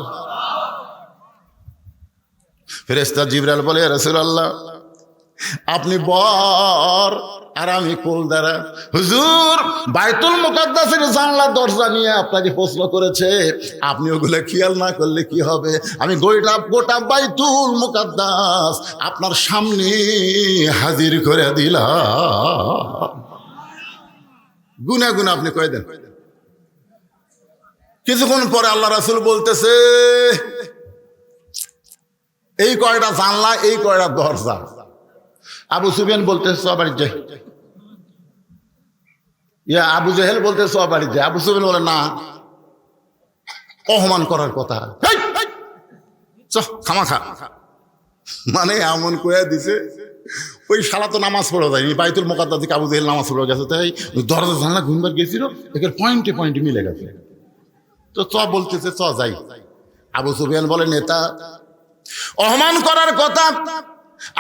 Speaker 1: ফেরেশতা জিবরাইল বলে, ইয়া রাসূলুল্লাহ আপনি বর আর আমি কোলদারা। হুজুর বাইতুল মুকাদ্দাসের জানলা দরজা নিয়ে আপনাকে প্রশ্ন করেছে, আপনি ওগুলো খেয়াল না করলে কি হবে? আমি গোটা বাইতুল মুকাদ্দাস আপনার সামনে হাজির করে দিলাম। গুনা গুনা আপনি কয়ে দেন। কিছুক্ষণ পরে আল্লাহ রাসূল বলতেছে, এই কয়টা জানলা, এই কয়টা দরজা। আবু সুফিয়ান বলতেছে, সবারই যাই। আবু জেহেল বলতে সবারই যায়। আবু সুফিয়ান বলে, না, অপমান করার কথা, খামাখা। মানে এমন কয়ে দিছে, ওই শালা তো নামাজ পড়ে যায়নি, বাইতুল মুকাদ্দাস থেকে আবু জেহেল নামাজ পড়ে গেছে, তাই দরজা জানলা ঘুমবার গেছিল, একের পয়েন্টে পয়েন্টে মিলে গেছে। তো বলতেছে যাই। আবু সুফিয়ান বলে, নেতা অপমান করার কথা।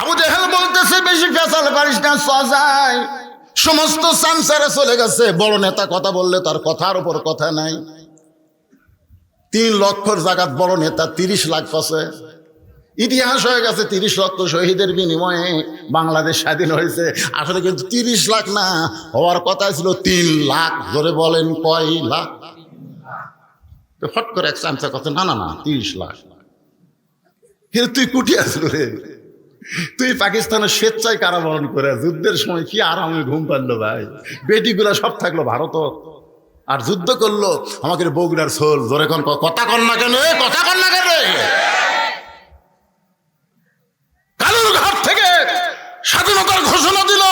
Speaker 1: আবু জেহেল বলতেছে, বেশি ফেসাল পারিস না, যাই। সমস্ত সামসারে চলে গেছে, বড় নেতা কথা বললে তার কথার উপর কথা নাই। 3 লক্ষর জায়গাত বড় নেতা 30 লাখ পাশে। ইতিহাস হয়ে গেছে 30 লক্ষ শহীদের বিনিময়ে বাংলাদেশ স্বাধীন হয়েছে। আসলে কিন্তু 30 লাখ না, হওয়ার কথা ছিল 3 লাখ। জোরে বলেন কয় লাখ? ফট করে এক চামচা কথা, না না না 30 লাখ। কিন্তু তুই কুটি আসলো রে, তুই পাকিস্তানের স্বেচ্ছায় কারাবরণ করে যুদ্ধের সময় কি আরামে ঘুম পারলো ভাই। বেটিগুলা সব থাকলো ভারত, আর যুদ্ধ করলো আমাকে বগুড়ার সোল। জোরে কোন কথা কন না কেন, কথা কন না কেন? কালুর ঘাট থেকে স্বাধীনতার ঘোষণা দিল।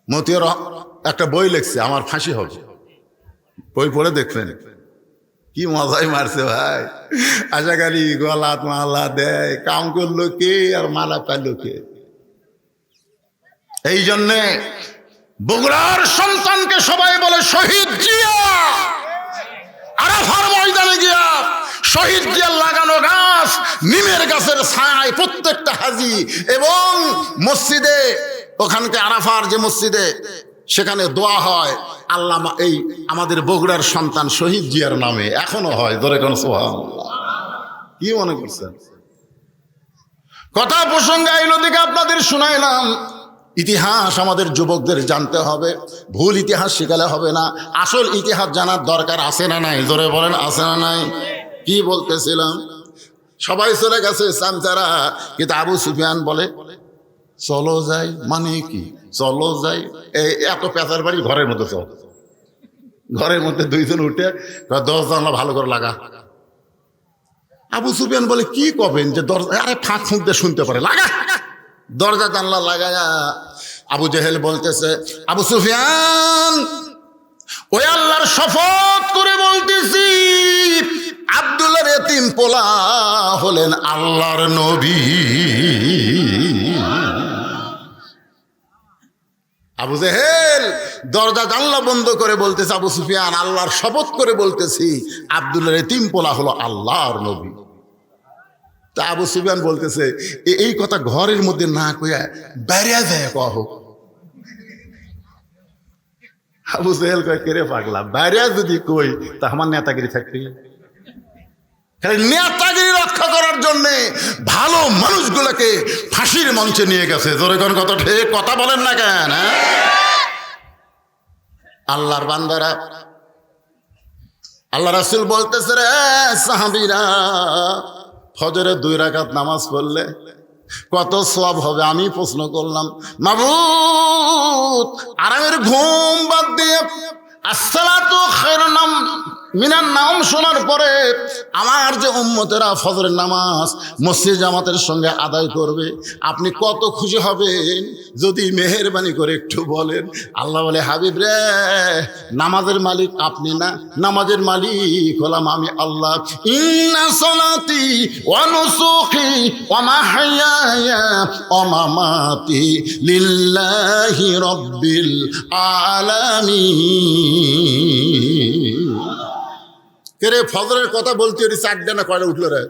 Speaker 1: মতিউর একটা বই লিখছে, আমার ফাঁসি হবে, বই পড়ে দেখবেন। কি মজাই মারছে ভাই। আশা করি গলাত মালা দেয়, কাম করলো কে আর মালা পাইলো কে? এই জন্যে বগুড়ার সন্তানকে সবাই বলে শহীদ জিয়া। আরাফার ময়দানে গিয়া শহীদ জিয়ার লাগানো গাছ, নিমের গাছের ছায় প্রত্যেকটা হাজি এবং মসজিদে, ওখানকে আরাফার যে মসজিদে সেখানে দোয়া হয় আল্লাহ এই আমাদের বগুড়ার সন্তান শহীদ জিয়ার নামে, এখনো হয়। ধরে কোন সুবহানাল্লাহ। কি মনে করছেন? কথা প্রসঙ্গে এই নদীকে আপনাদের শুনাইলাম। ইতিহাস আমাদের যুবকদের জানতে হবে, ভুল ইতিহাস শিখালে হবে না, আসল ইতিহাস জানার দরকার আছে না নাই? জোরে বলেন, আছে না নাই? কি বলতেছিলাম? সবাই চলে গেছে চামচারা, কিন্তু আবু সুফিয়ান বলে চলো যাই। মানে কি চলো যাই? এই এত পেঁচার বাড়ি ঘরের মধ্যে চল। ঘরের মধ্যে দুইজন উঠে 10 জানলা ভালো করে লাগা। আবু সুফিয়ান বলে কি করবেন যে দরজা, আরে ফাঁক ফুঁক দিয়ে শুনতে পারে, লাগা দরজা জানলা লাগায়া। আবু জেহেল বলতেছে আবু সুফিয়ান, ওই আল্লাহর শপথ করে বলতেছি আব্দুল্লাহর এতিম পোলা হলেন আল্লাহর নবী। আবু জেহেল দরজা জানলা বন্ধ করে বলতেছে আবু সুফিয়ান, আল্লাহর শপথ করে বলতেছি আব্দুল্লাহর এতিম পোলা হলো আল্লাহর নবী। তা আবু সুফিয়ান বলতেছে এই কথা ঘরের মধ্যে না কইয়া বাইরে যায় কহ। আবু জেহেল কয় কেরে পাগলা, বাইরে যদি কই তা আমার নেতাগিরি থাকবে। খালি নেতাগিরি রক্ষা করার জন্যে ভালো মানুষগুলোকে ফাঁসির মঞ্চে নিয়ে গেছে। জোরে কোন কথা ঠিক কথা বলেন না কেন? আল্লাহর বান্দারা, আল্লাহ রাসূল বলতেছে রে সাহাবীরা, ফজরে 2 রাকাত নামাজ পড়লে কত সওয়াব হবে? আমি প্রশ্ন করলাম, মাবুদ আরামের ঘুম বাদ দিয়ে আসসালাতু খায়রুন মিনান নাওম শোনার পরে আমার যে উম্মতেরা ফজরের নামাজ মসজিদ জামাতের সঙ্গে আদায় করবে, আপনি কত খুশি হবেন যদি মেহেরবানি করে একটু বলেন। আল্লাহ বলে হাবিব রে, নামাজের মালিক আপনি না, নামাজের মালিক হলাম আমি আল্লাহ। ইন্না সলাতি ওয়া নুসুকি ওয়া মাহইয়ায়া ওয়া মামাতি লিল্লাহি রাব্বিল আলামিন। কেরে ফজরের কথা বলতে ওই 4 না কয়টা উঠলো রে?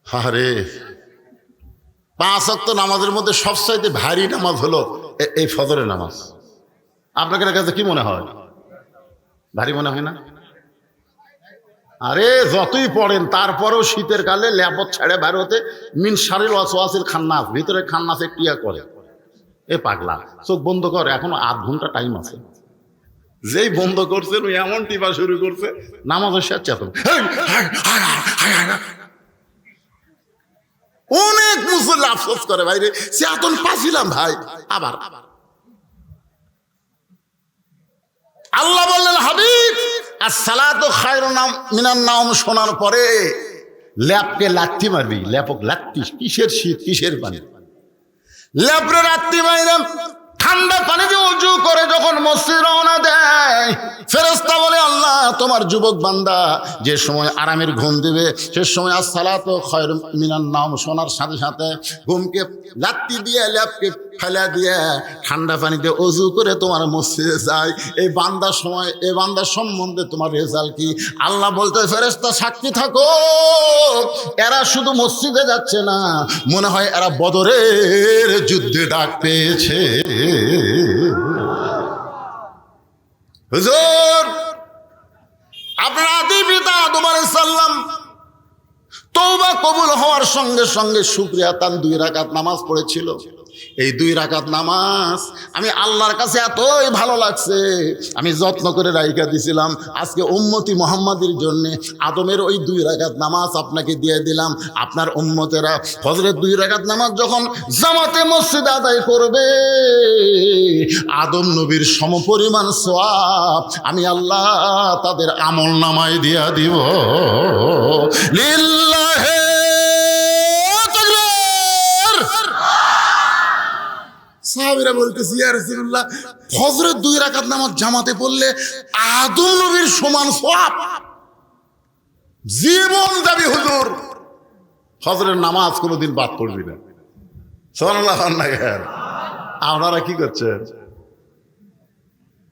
Speaker 1: আরে 5 ওয়াক্ত নামাজের মধ্যে সবচাইতে ভারী নামাজ হলো এই ফজরের নামাজ। আপনাদের কাছে কি মনে হয়? ভারী মনে হয় না? আরে যতই পড়েন তারপরেও শীতের কালে ল্যাপত ছেড়ে বের হতে মিন শারিল ওয়াসওয়াসিল খান্নাস, ভিতরে খান্নাসে ক্রিয়া করে। এ পাগলা চোখ বন্ধ করে, এখনো 8 ঘন্টা টাইম আছে। যেই বন্ধ করছেন ওই এমন টিপা শুরু করছে নামাজের শেষ চেতন। অনেক মুসল্লি আফসোস করে ভাই রে, চেতন পাছিলাম ভাই। আবার আল্লাহ বললেন হাবিব আসসালাতু খায়রুন মিনান নাওম শোনার পরে ল্যাপকে লাথি মারবি। ল্যাপক লাথি, কিসের শীত কিসের পানি? ল্যাপরে লাথি মাইরাম ঠান্ডা পানি দিয়ে উজু করে যখন মসজিদ রওনা দেয়, ফেরেশতা বলে আল্লাহ তোমার যুবক বান্দা যে সময় আরামের ঘুম দিবে সে সময় আসসালাতু খায়রুম মিনান নাওম শোনার সাথে সাথে ঘুমকে লাত্তি দিয়ে ল্যাপকে ফেলা দিয়ে ঠান্ডা পানি দিয়ে উজু করে তোমার মসজিদে যায়। এই বান্দার সময়, এই বান্দার সম্বন্ধে তোমার রেজাল্ট কি? আল্লাহ বলতে ফেরেশতা সাক্ষী থাকো, এরা শুধু মসজিদে যাচ্ছে না, মনে হয় এরা বদরের যুদ্ধে ডাক পেয়েছে। হুজুর আপনার আদি পিতা আদম আলাইহিস সালাম তওবা কবুল হওয়ার সঙ্গে সঙ্গে শুকরিয়া তান 2 রাকাত নামাজ পড়েছিল। এই 2 রাকাত নামাজ আমি আল্লাহর কাছে এতই ভালো লাগছে, আমি যত্ন করে রাইখা দিছিলাম। আজকে উম্মতি মুহাম্মাদের জন্য আদমের ওই 2 রাকাত নামাজ আপনাকে দিয়ে দিলাম। আপনার উম্মতেরা ফজরের 2 রাকাত নামাজ যখন জামাতে মসজিদ আদায় করবে, আদম নবীর সমপরিমাণ সওয়াব আমি আল্লাহ তাদের আমল নামায় দিয়া দিব। লিল্লাহি সাহাবীরা বলতেছি ইয়া রাসূলুল্লাহ ফজরের 2 রাকাত নামাজ জামাতে পড়লে আদম নবীর সমান সওয়াব, জীবন যাবে হুজুর, ফজরের নামাজ কোনোদিন বাদ পড়বি না। সুবহানাল্লাহ। আপনারা কি করছেন?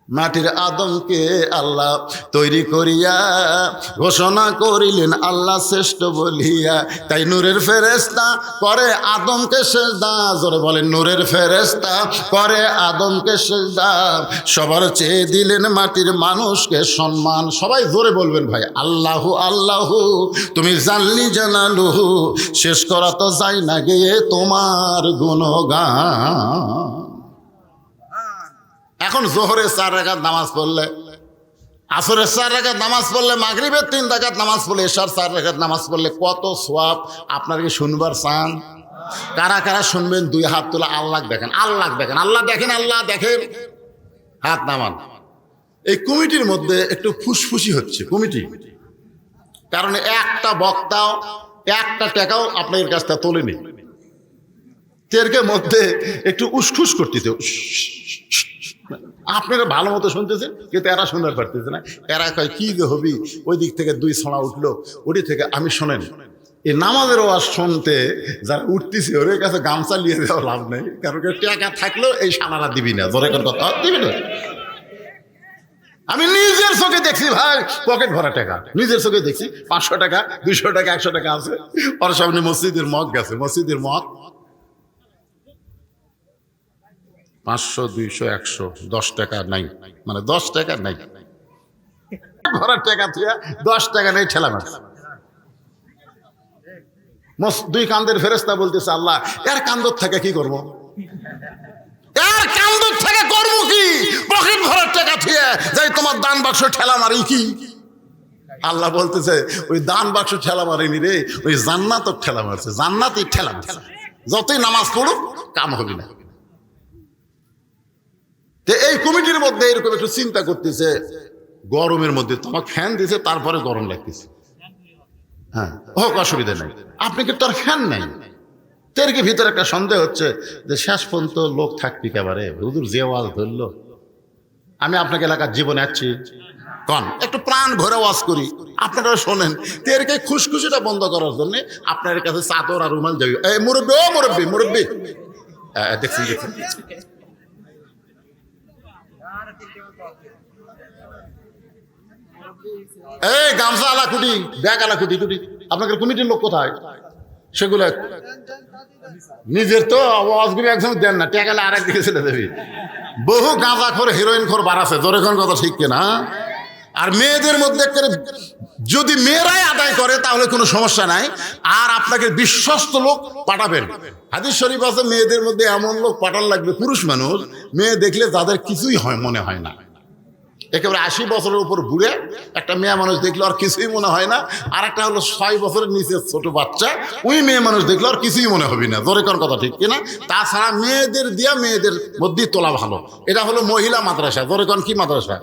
Speaker 1: মাটির আদমকে আল্লাহ তৈরি করিয়া ঘোষণা করিলেন আল্লাহ শ্রেষ্ঠ বলিয়া, তাই নূরের ফেরেশতা করে আদমকে সেজদা। জোরে বলেন, নূরের ফেরেশতা করে আদমকে সেজদা। সবার চেয়ে দিলেন মাটির মানুষকে সম্মান। সবাই জোরে বলবেন ভাই, আল্লাহু আল্লাহু তুমি জানলি জানালুহু, শেষ করা তো যায় না গিয়ে তোমার গুণগান। এখন জোহরের 4 রাকাত নামাজ পড়লে, আসরের 4 রাকাত নামাজ পড়লে, মাগরিবের 3 রাকাত নামাজ পড়লে, এশার 4 রাকাত নামাজ পড়লে কত সওয়াব। আপনার কি শুনবার চান? কারা কারা শুনবেন? 2 হাত তোলা। আল্লাহ দেখেন, আল্লাহ দেখেন, আল্লাহ দেখেন, আল্লাহ দেখেন। হাত নামান। এই কমিটির মধ্যে একটু ফুসফুসি হচ্ছে কমিটি, কারণ একটা বক্তাও একটা টাকাও আপনাদের কাছ থেকে তোলেনি। তেরকে মধ্যে একটু উসখুস করতেছে। আপনারা ভালো মতো শুনতেছেন, কিন্তু এরা শুনতে পারতেছে না। এরা কয় কি যে হবি, ওই দিক থেকে 2 ছড়া উঠলো, ওটি থেকে আমি শোনেন। এই নামাজের ওয়াজ শুনতে যারা উঠতেছে ওদের কাছে গামছা নিয়ে দেওয়া লাভ নেই, কারণ টাকা থাকলেও এই সানারা দিবি না। ধরে কোন কথা দিবি না। আমি নিজের চোখে দেখছি ভাই, পকেট ভরা টাকা নিজের চোখে দেখছি। 500 টাকা, 200 টাকা, 100 টাকা আছে। ওর সামনে মসজিদের মগ গেছে, মসজিদের মগ 500, 200, 100, 10 টাকা নাই, মানে 10 টাকা নাই। ভরা টাকা থুয়া 10 টাকা নেই, ঠেলা মারছে। 2 কান্দের ফেরেশতা বলতেছে, আল্লাহ এর কান্দর থেকে কি করবো? এর কান্দর থেকে করবো কি? পকেট ভরা টাকা থুয়া যাই তোমার দান বাক্স ঠেলা মারি কি? আল্লাহ বলতেছে, ওই দান বাক্স ঠেলা মারিনি রে, ওই জান্নাত ঠেলা মারছে। জান্নাতই ঠেলা মারছে। যতই নামাজ পড়ুক কাম হবে না। এই কমিটির মধ্যে এরকম একটু চিন্তা করতেছে, গরমের মধ্যে তোমার ফ্যান দিছে, তারপরে গরম লাগতেছে। হ্যাঁ, হোক, অসুবিধা নাই। আপনি কি তার ফ্যান নাই? তেরকে ভিতরে একটা সন্দেহ হচ্ছে যে শেষ পর্যন্ত লোক থাকবি কেবারে, হুজুর যে ওয়াজ ধরলো। আমি আপনাকে এলাকার জীবনে আছি, কন একটু প্রাণ ভরে ওয়াজ করি, আপনারা শোনেন। তেরকে খুশখুশিটা বন্ধ করার জন্য আপনার কাছে চাদর আর রুমাল যাবে। এই মুরব্বী, ও মুরব্বী, মুরব্বী দেখছেন, দেখছেন। এই গামছা আলা কুটি, ব্যাগ আলা কুটি কুটি, আপনাদের কমিটির লোক কোথায়? সেগুলো নিজের তো আওয়াজগুলো একজন দেন না, টেকালে আরেক দিকে ছেড়ে দেবি। বহু গাঁজা খোর, হিরোইন খোর বাড়াছে, জোরে কোন কথা ঠিক কিনা? আর মেয়েদের মধ্যে যদি মেয়েরাই আদায় করে তাহলে কোনো সমস্যা নাই। আর আপনাকে বিশ্বস্ত লোক পাঠাবেন। হাদিস শরীফ আছে, মেয়েদের মধ্যে এমন লোক পাঠান লাগবে, পুরুষ মানুষ মেয়ে দেখলে যাদের কিছুই হয় মনে হয় না। একেবারে 80 বছরের উপর বুড়ে একটা মেয়ে মানুষ দেখলো আর কিছুই মনে হয় না। আর একটা হলো 6 বছরের নিচে ছোট বাচ্চা, ওই মেয়ে মানুষ দেখলো আর কিছুই মনে হবে না। জোরে কোন কথা ঠিক কিনা? তাছাড়া মেয়েদের দিয়া মেয়েদের মধ্যে তোলা ভালো। এটা হলো মহিলা মাদ্রাসা। জোরে কোন কি মাদ্রাসা?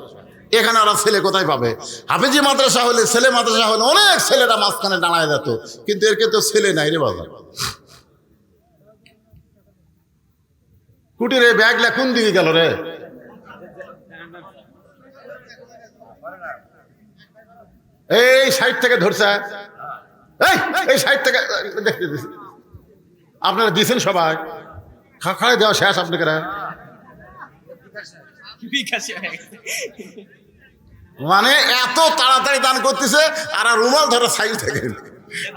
Speaker 1: এখানে ওরা ছেলে কোথায় পাবে? হাফেজি মাদ্রাসা হলে, ছেলে মাদ্রাসা হলে অনেক ছেলেটা মাঝখানে দাঁড়ায় যেত, কিন্তু এরকে তো ছেলে নাই রে বাবা। কুটির এই ব্যাগলা কোন দিকে গেল রে? এই সাইড থেকে ধরছে, এই সাইড থেকে দেখতে দিচ্ছি। আপনারা দিচ্ছেন সবাই, খাড়াই দেওয়া শেষ আপনাকে। মানে এত তাড়াতাড়ি দান করতেছে, আর রুমাল ধরে সাইড থেকে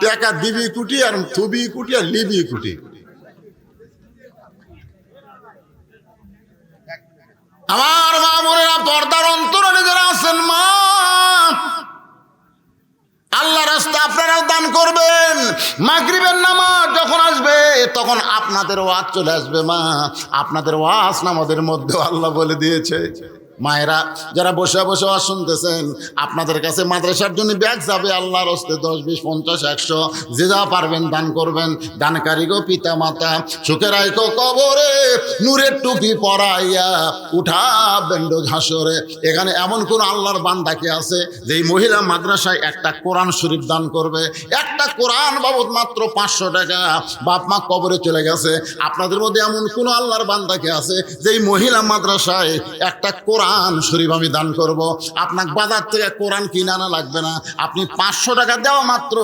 Speaker 1: টাকা দিবি কুটি, আর থুবি কুটি, আর লিবি কুটি। আমার মা বোনেরা, পর্দার অন্তরালে যারা আছেন, মা আল্লাহ রাস্তা আপনারাও দান করবেন। মাগরিবের নামাজ যখন আসবে তখন আপনাদের ওয়াজ চলে আসবে। মা, আপনাদের ওয়াজ নামাজের মধ্যে আল্লাহ বলে দিয়েছে। মায়েরা যারা বসে বসে ওয়াজ শুনতেছেন, আপনাদের কাছে মাদ্রাসার জন্য ব্যাগ যাবে আল্লাহর হস্তে, 10, 20, 50, 100 যে যা পারবেন দান করবেন। দানকারী গো পিতা মাতা, সুখে রাইখো কবরে, নূরের টুপি পরাইয়া উঠাবেন হাসরে। এখানে এমন কোন আল্লাহর বান্দা কি আছে যে এই মহিলা মাদ্রাসায় একটা কোরআন শরীফ দান করবে? একটা কোরআন বাবদ মাত্র 500 টাকা। বাপ মা কবরে চলে গেছে, আপনাদের মধ্যে এমন কোন আল্লাহর বান্দা কি আছে যে এই মহিলা মাদ্রাসায় একটা কোরআন শরীফ আমি দান করব? আপনাকে বাজার থেকে কোরআন কিনে আনা লাগবে না, আপনি 500 টাকা দেওয়া মাত্র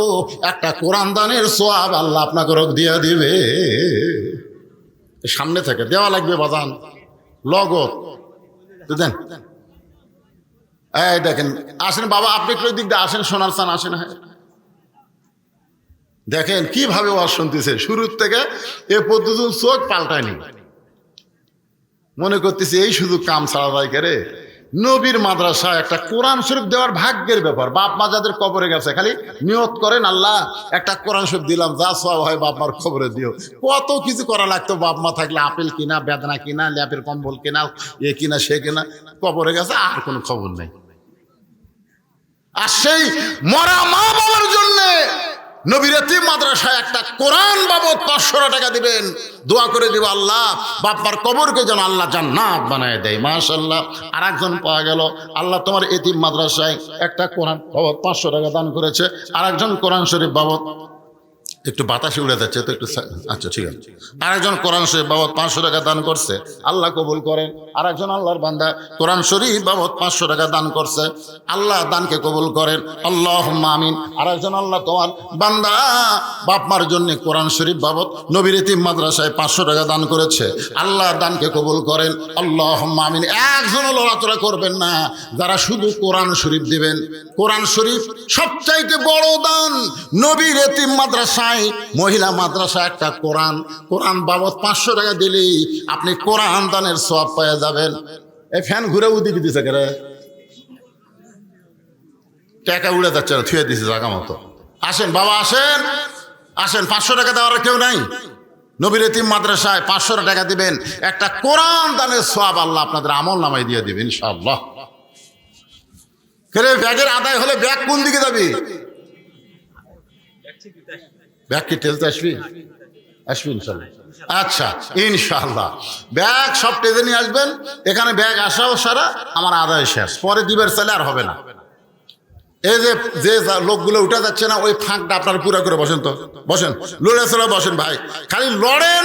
Speaker 1: একটা কোরআন দানের সওয়াব আল্লাহ আপনাকে রোগ দিয়ে দিবে। সামনে থেকে দেওয়া লাগবে বাজান, লগত দেন। এই দেখেন, আসেন বাবা, আপনি একটু ওই দিক দিয়ে আসেন, সোনার চান আসেন। হ্যাঁ, দেখেন কিভাবে ওয়াজ শুনতেছে, শুরুর থেকে এ পর্যন্ত চোখ পাল্টায়নি। মনে করতেছি এই শুধু কাম ছাড়া যায় কে? নবীর মাদ্রাসায় একটা কোরআন শরীফ দেওয়ার ভাগ্যের ব্যাপার। বাপ মা যাদের কবরে গেছে খালি নিয়ত করেন, আল্লাহ একটা কোরআন শরীফ দিলাম, যা সব হয় বাপ মার খবরে দিও। কত কিছু করা লাগতো, বাপ মা থাকলে আপেল কিনা, বেদনা কিনা, ল্যাপের কম্বল কিনা, এ কিনা সে কিনা। কবরে গেছে আর কোনো খবর নেই। আর সেই মরা মা বাবার জন্যে নবীর এতিম মাদ্রাসায় একটা কোরআন বাবদ 500 টাকা দিবেন, দোয়া করে দিব আল্লাহ বাপ্পার কবরকে যেন আল্লাহ জান্নাত বানায় দেয়। মাশাআল্লাহ। আর একজন পাওয়া গেল, আল্লাহ তোমার এতিম মাদ্রাসায় একটা কোরআন বাবদ 500 টাকা দান করেছে। আর একজন কোরআন শরীফ বাবদ, একটু বাতাসে উড়ে যাচ্ছে তো একটু, আচ্ছা ঠিক আছে। আরেকজন কোরআন শরীফ বাবদ 500 টাকা দান করছে, আল্লাহ কবুল করেন। আর একজন আল্লাহর বান্দা কোরআন শরীফ বাবদ 500 টাকা দান করছে, আল্লাহ দানকে কবুল করেন, আল্লাহুম্মা আমিন। আর একজন আল্লাহ তোমার বান্দা বাপ মার জন্য কোরআন শরীফ বাবদ নবীর এতিম মাদ্রাসায় 500 টাকা দান করেছে, আল্লাহ দানকে কবুল করেন, আল্লাহুম্মা আমিন। একজনও লড়াচড়া করবেন না, যারা শুধু কোরআন শরীফ দিবেন। কোরআন শরীফ সবচাইতে বড় দান। নবীর এতিম মাদ্রাসায়, মহিলা মাদ্রাসা একটা কোরআন বাবদ 500 টাকা দিলেই আপনি কোরআন দানের সওয়াব পেয়ে যাবেন। এই ফ্যান ঘুরে উদিকে দিছে করে, টাকা উড়ে যাচ্ছে না, থুয়ে দিছে জায়গা মতো। আসেন বাবা, আসেন আসেন, 500 টাকা দেওয়ার কেউ নাই। নবীর এতিম মাদ্রাসায় 500 টাকা দিবেন, একটা কোরআন দানের সওয়াব আল্লাহ আপনাদের আমল নামায় দিয়ে দিবেন ইনশাআল্লাহ। ব্যাগের আদায় হলে ব্যাগ কোন দিকে যাবি? ব্যাগ কি টেলতে আসবি? আসবি ইনশাল্লাহ। আচ্ছা ইনশাল্লাহ, ব্যাগ সব টেজে নিয়ে আসবেন। এখানে ব্যাগ আসাও সারা, আমার আদায় শেষ, পরে দিবের চাইলে আর হবে না। এই যে যে লোকগুলো উঠে যাচ্ছে না, ওই ফাঁকটা আপনার পুরো করে বসেন তো, বসেন, লড়ে চলে বসেন ভাই, খালি লড়েন।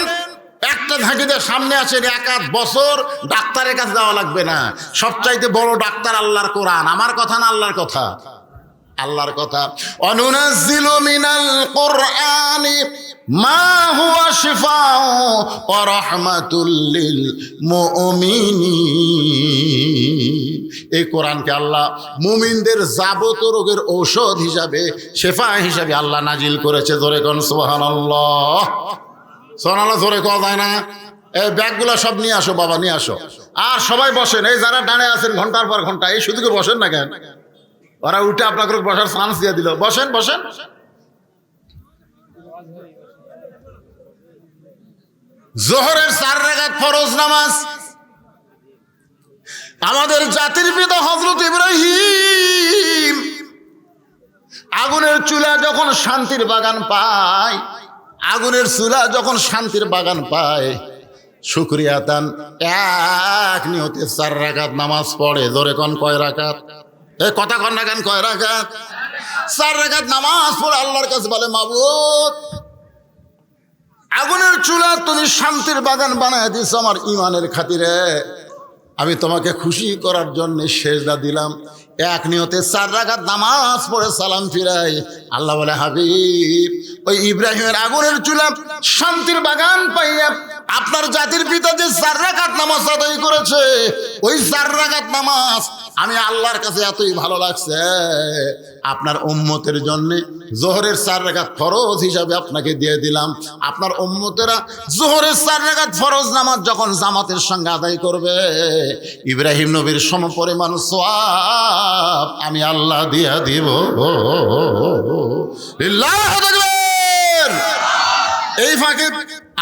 Speaker 1: একটা ঝাঁকি দিয়ে সামনে আসেন, 1 বছর ডাক্তারের কাছে যাওয়া লাগবে না। সবচাইতে বড় ডাক্তার আল্লাহর কোরআন, আমার কথা না, আল্লাহর কথা, আল্লাহর কথা। অনুনাজ্জিলু মিনাল কুরআনি মা হুয়া শিফাউ ওয়া রাহমাতুল লিল মুমিনিন। এই কোরআনকে আল্লাহ মুমিনদের যাবতীয় রোগের ঔষধ হিসাবে, শেফা হিসাবে আল্লাহ নাজিল করেছে। জোরে কোন সুবহানাল্লাহ। সুবহানাল্লাহ জোরে কোয়া যায় না? এই ব্যাগগুলো সব নিয়ে আসো বাবা, নিয়ে আসো। আর সবাই বসেন, এই যারা ডানে আছেন ঘন্টার পর ঘন্টা, এই শুধু কি বসেন না কেন? ওরা উঠে আপনাকে বসার চান্স দিয়ে দিল। বসেন বসেন। জোহরের 4 রাকাত ফরজ নামাজ আমাদের জাতির পিতা হযরত ইব্রাহিম আগুনের চুলা যখন শান্তির বাগান পায়, আগুনের চুলা যখন শান্তির বাগান পায়, শুকরিয়া দান এক নিয়তে 4 রাকাত নামাজ পড়ে। জোরে কোন কয় রাকাত? এই কথা কন না কেন, কয় রাকাত? 4 রাকাত নামাজ পড়ে আল্লাহর কাছে বলে, মাবুদ আগুনের চুলা তুমি শান্তির বাগান বানায় দিছো আমার ইমানের খাতিরে, আমি তোমাকে খুশি করার জন্য সেজদা দিলাম। এক নিয়তে 4 রাকাত নামাজ পড়ে সালাম ফিরাই। আল্লাহ বলে, হাবিব ওই ইব্রাহিমের আগুনের চুলা শান্তির বাগান পাইয়া আপনার জাতির পিতা যে 4 রাকাত নামাজ আদায় করেছে, ওই 4 রাকাত নামাজ আমি আল্লাহর কাছে এতই ভালো লাগছে, আপনার উম্মতের জন্য জোহরের 4 রাকাত ফরজ হিসাবে আপনাকে দিয়ে দিলাম। আপনার উম্মতেরা জোহরের 4 রাকাত ফরজ নামাজ যখন জামাতের সঙ্গে আদায় করবে, ইব্রাহিম নবীর সমপরিমাণ সওয়াব আমি আল্লাহ দিয়া দিব। লিল্লাহু আকবার। এই ফাঁকে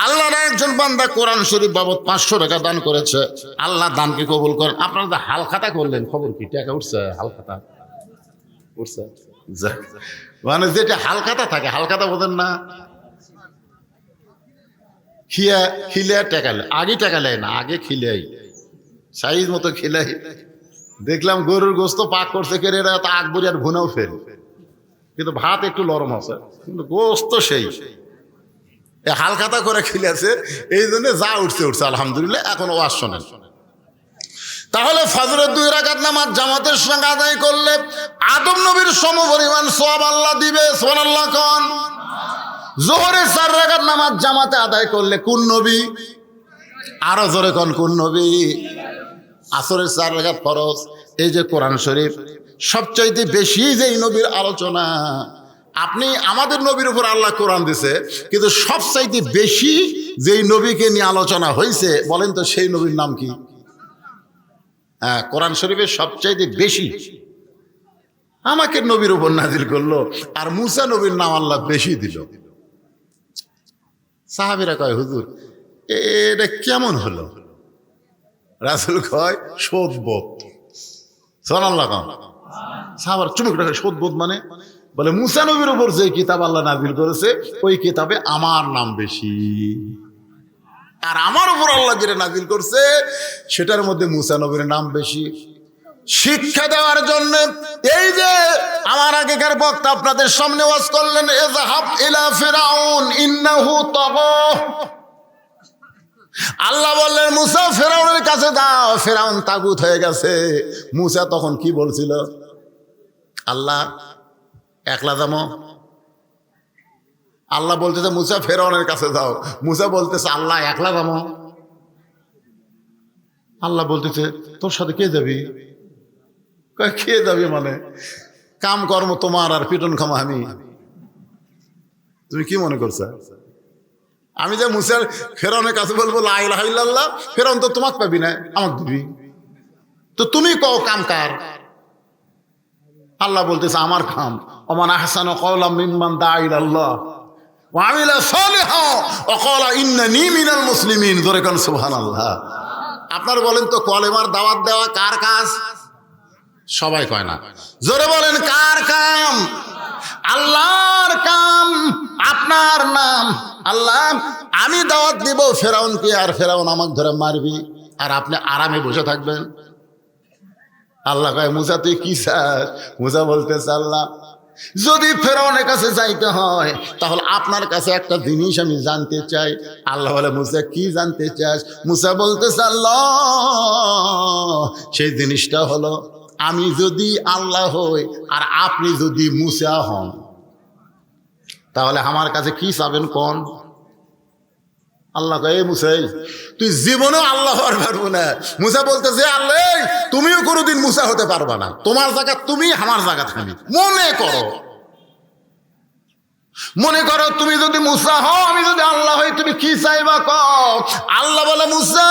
Speaker 1: আল্লাহর একজন বান্দা কোরআন শরীফ বাবদ 500 টাকা দান করেছে, আল্লাহ দানকে কবুল করেন। আপনারা তো হালখাতা করলেন, খবর কি? টাকা উঠছে? হালখাতা উঠছে? মানে যেটা হালখাতা থাকে, হালখাতা বোঝেন না? খিলে টাকা আগে টাকা নেয় না, আগে খিলাই সাইজ মতো খিলাই। দেখলাম গরুর গোস্ত পাক করছে কেড়ে, এরা তো আকবরি আর ভুনাও ফেল, কিন্তু ভাত একটু নরম আছে, কিন্তু গোস্ত সেই হালখাতা করে খিলেছে। এই জন্য যা উঠছে উঠছে, আলহামদুলিল্লাহ। এখন ওয়াজ শোনেন। তাহলে ফজরের 2 রাকাত নামাজ জামাতের সঙ্গে আদায় করলে আদম নবীর সমপরিমাণ সওয়াব আল্লাহ দিবে। সুবহানাল্লাহ কোন? জোহরের 4 রাকাত নামাজ জামাতে আদায় করলে কোন নবী? আরো জোরে কোন, কোন নবী? আসরের 4 রাকাত ফরজ, এই যে কোরআন শরীফ সবচাইতে বেশি যেই নবীর আলোচনা, আপনি আমাদের নবীর উপর আল্লাহ কোরআন দিছে, কিন্তু সবচাইতে বেশি যেই নবীকে নিয়ে আলোচনা হয়েছে বলেন তো সেই নবীর নাম কি? হ্যাঁ, কোরআন শরীফের সবচাইতে বেশি আমাকে নবীর উপর নাজিল করলো, আর মুসা নবীর নাম আল্লাহ বেশি দিল। সাহাবীরা কয়, হুজুর এটা কেমন হলো? রাসূল কয়, শোধবোধ। সুবহানাল্লাহ। সাহাবার চুমুক রাখে, শোধবোধ মানে? বলে মুসা নবীর উপর যে কিতাব আল্লাহ নাজিল করেছে ওই কিতাবে আমার নাম বেশি, আর আমার উপর আল্লাহ যেটা নাজিল করছে সেটার মধ্যে মুসা নবীর নাম বেশি। শিক্ষা দেওয়ার জন্য এই যে আমার আগেকার বক্তা আপনাদের সামনে ওয়াজ করলেন, ইযহাব ইলা ফিরাউন ইন্নাহু তাগা। আল্লাহ বললেন মুসা ফেরাউনের কাছে দাও, ফেরাউন তাগুত হয়ে গেছে। মুসা তখন কি বলছিল? আল্লাহ একলা যাবো। আল্লাহ বলতেছে মুসা ফেরাউনের কাছে যাও, মুসা বলতেছে আল্লাহ একলা যাবো। আল্লাহ বলতেছে তোর সাথে কে যাবি? কে যাবি মানে কাম কর্ম তোমার আর পিটন খামা আমি। তুমি কি মনে করছো আমি যে মুসার ফেরাউনের কাছে বলবো লা ইলাহা ইল্লাল্লাহ, ফেরাউন তো তোমাকে পাবি না, আমাকে দিবি? তো তুমি কও কাম কার? আল্লাহ বলতেছে আমার কাম। ওমান আহসানু কওলাম মিম্মান দা ইলাল্লাহ ওয়া আমিলা সালিহান ওয়া ক্বালা ইন্নানী মিনাল মুসলিমিন। জোরে কোন সুবহানাল্লাহ। আপনারা বলেন তো কলেমার দাওয়াত দেওয়া কার কাজ? সবাই কয় না, জোরে বলেন কার কাম? আল্লাহর কাম। আপনার নাম আল্লাহ, আমি দাওয়াত দিব ফেরাউনকে, আর ফেরাউন আমাকে ধরে মারবি, আর আপনি আরামে বসে থাকবেন। আল্লাহ কয় মুসা তুই কি চাস? মুসা বলতেছে আল্লাহ যদি ফেরাউনের কাছে যাইতে হয় তাহলে আপনার কাছে একটা জিনিস আমি জানতে চাই। আল্লাহ বলে মুসা কি জানতে চাস? মুসা বলতেছে আল্লাহ সেই জিনিসটা হলো আমি যদি আল্লাহ হই আর আপনি যদি মুসা হন তাহলে আমার কাছে কি চাবেন কোন? আল্লাহ কয় মুসাই তুই জীবনেও আল্লাহ হতে পারবো না। মুসা বলতেছে আল্লাহ তুমিও কোনোদিন মুসা হতে পারবা না, তোমার জায়গা তুমি, আমার জায়গা তুমি। মনে করো তুমি যদি মুসা হও আমি যদি আল্লাহ হই, তুমি কি চাইবা কও? আল্লাহ বলে মুসা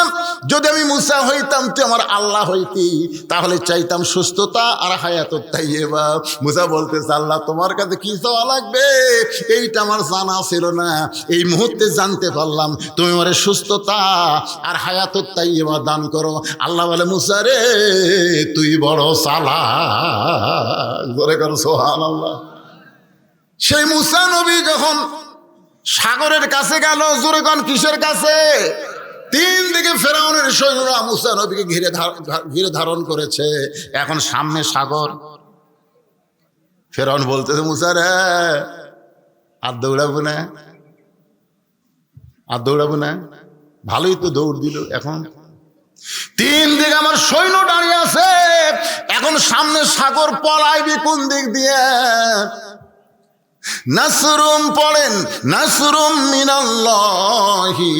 Speaker 1: যদি আমি মুসা হইতাম তুই আমার আল্লাহ হইতি, তাহলে চাইতাম সুস্থতা আর হায়াতুত তাইয়্যিবা। মুসা বলতেছে আল্লাহ তোমার কাছে কি চাওয়া লাগবে এইটা আমার জানা ছিল না, এই মুহূর্তে জানতে পারলাম, তুমি আমারে সুস্থতা আর হায়াতুত তাইয়্যিবা দান করো। আল্লাহ বলে মুসা রে তুই বড় চালাক। জোরে করো সুবহানাল্লাহ। সেই মুসা নবী যখন সাগরের কাছে গেল, জোরে কোন কিসের কাছে? তিন দিকে ফেরাউনের সৈন্যরা মুসা নবীকে ঘিরে ধারণ করেছে, এখন সামনে সাগর। ফেরাউন বলতেছে মুসা রে আর দৌড়াবো না, আর দৌড়াবো না। ভালোই তো দৌড় দিল। এখন তিন দিকে আমার সৈন্য দাঁড়িয়ে আছে, এখন সামনে সাগর, পলাইবি কোন দিক দিয়ে? নাসরুম পড়েন, নাসরুম মিনাল্লাহি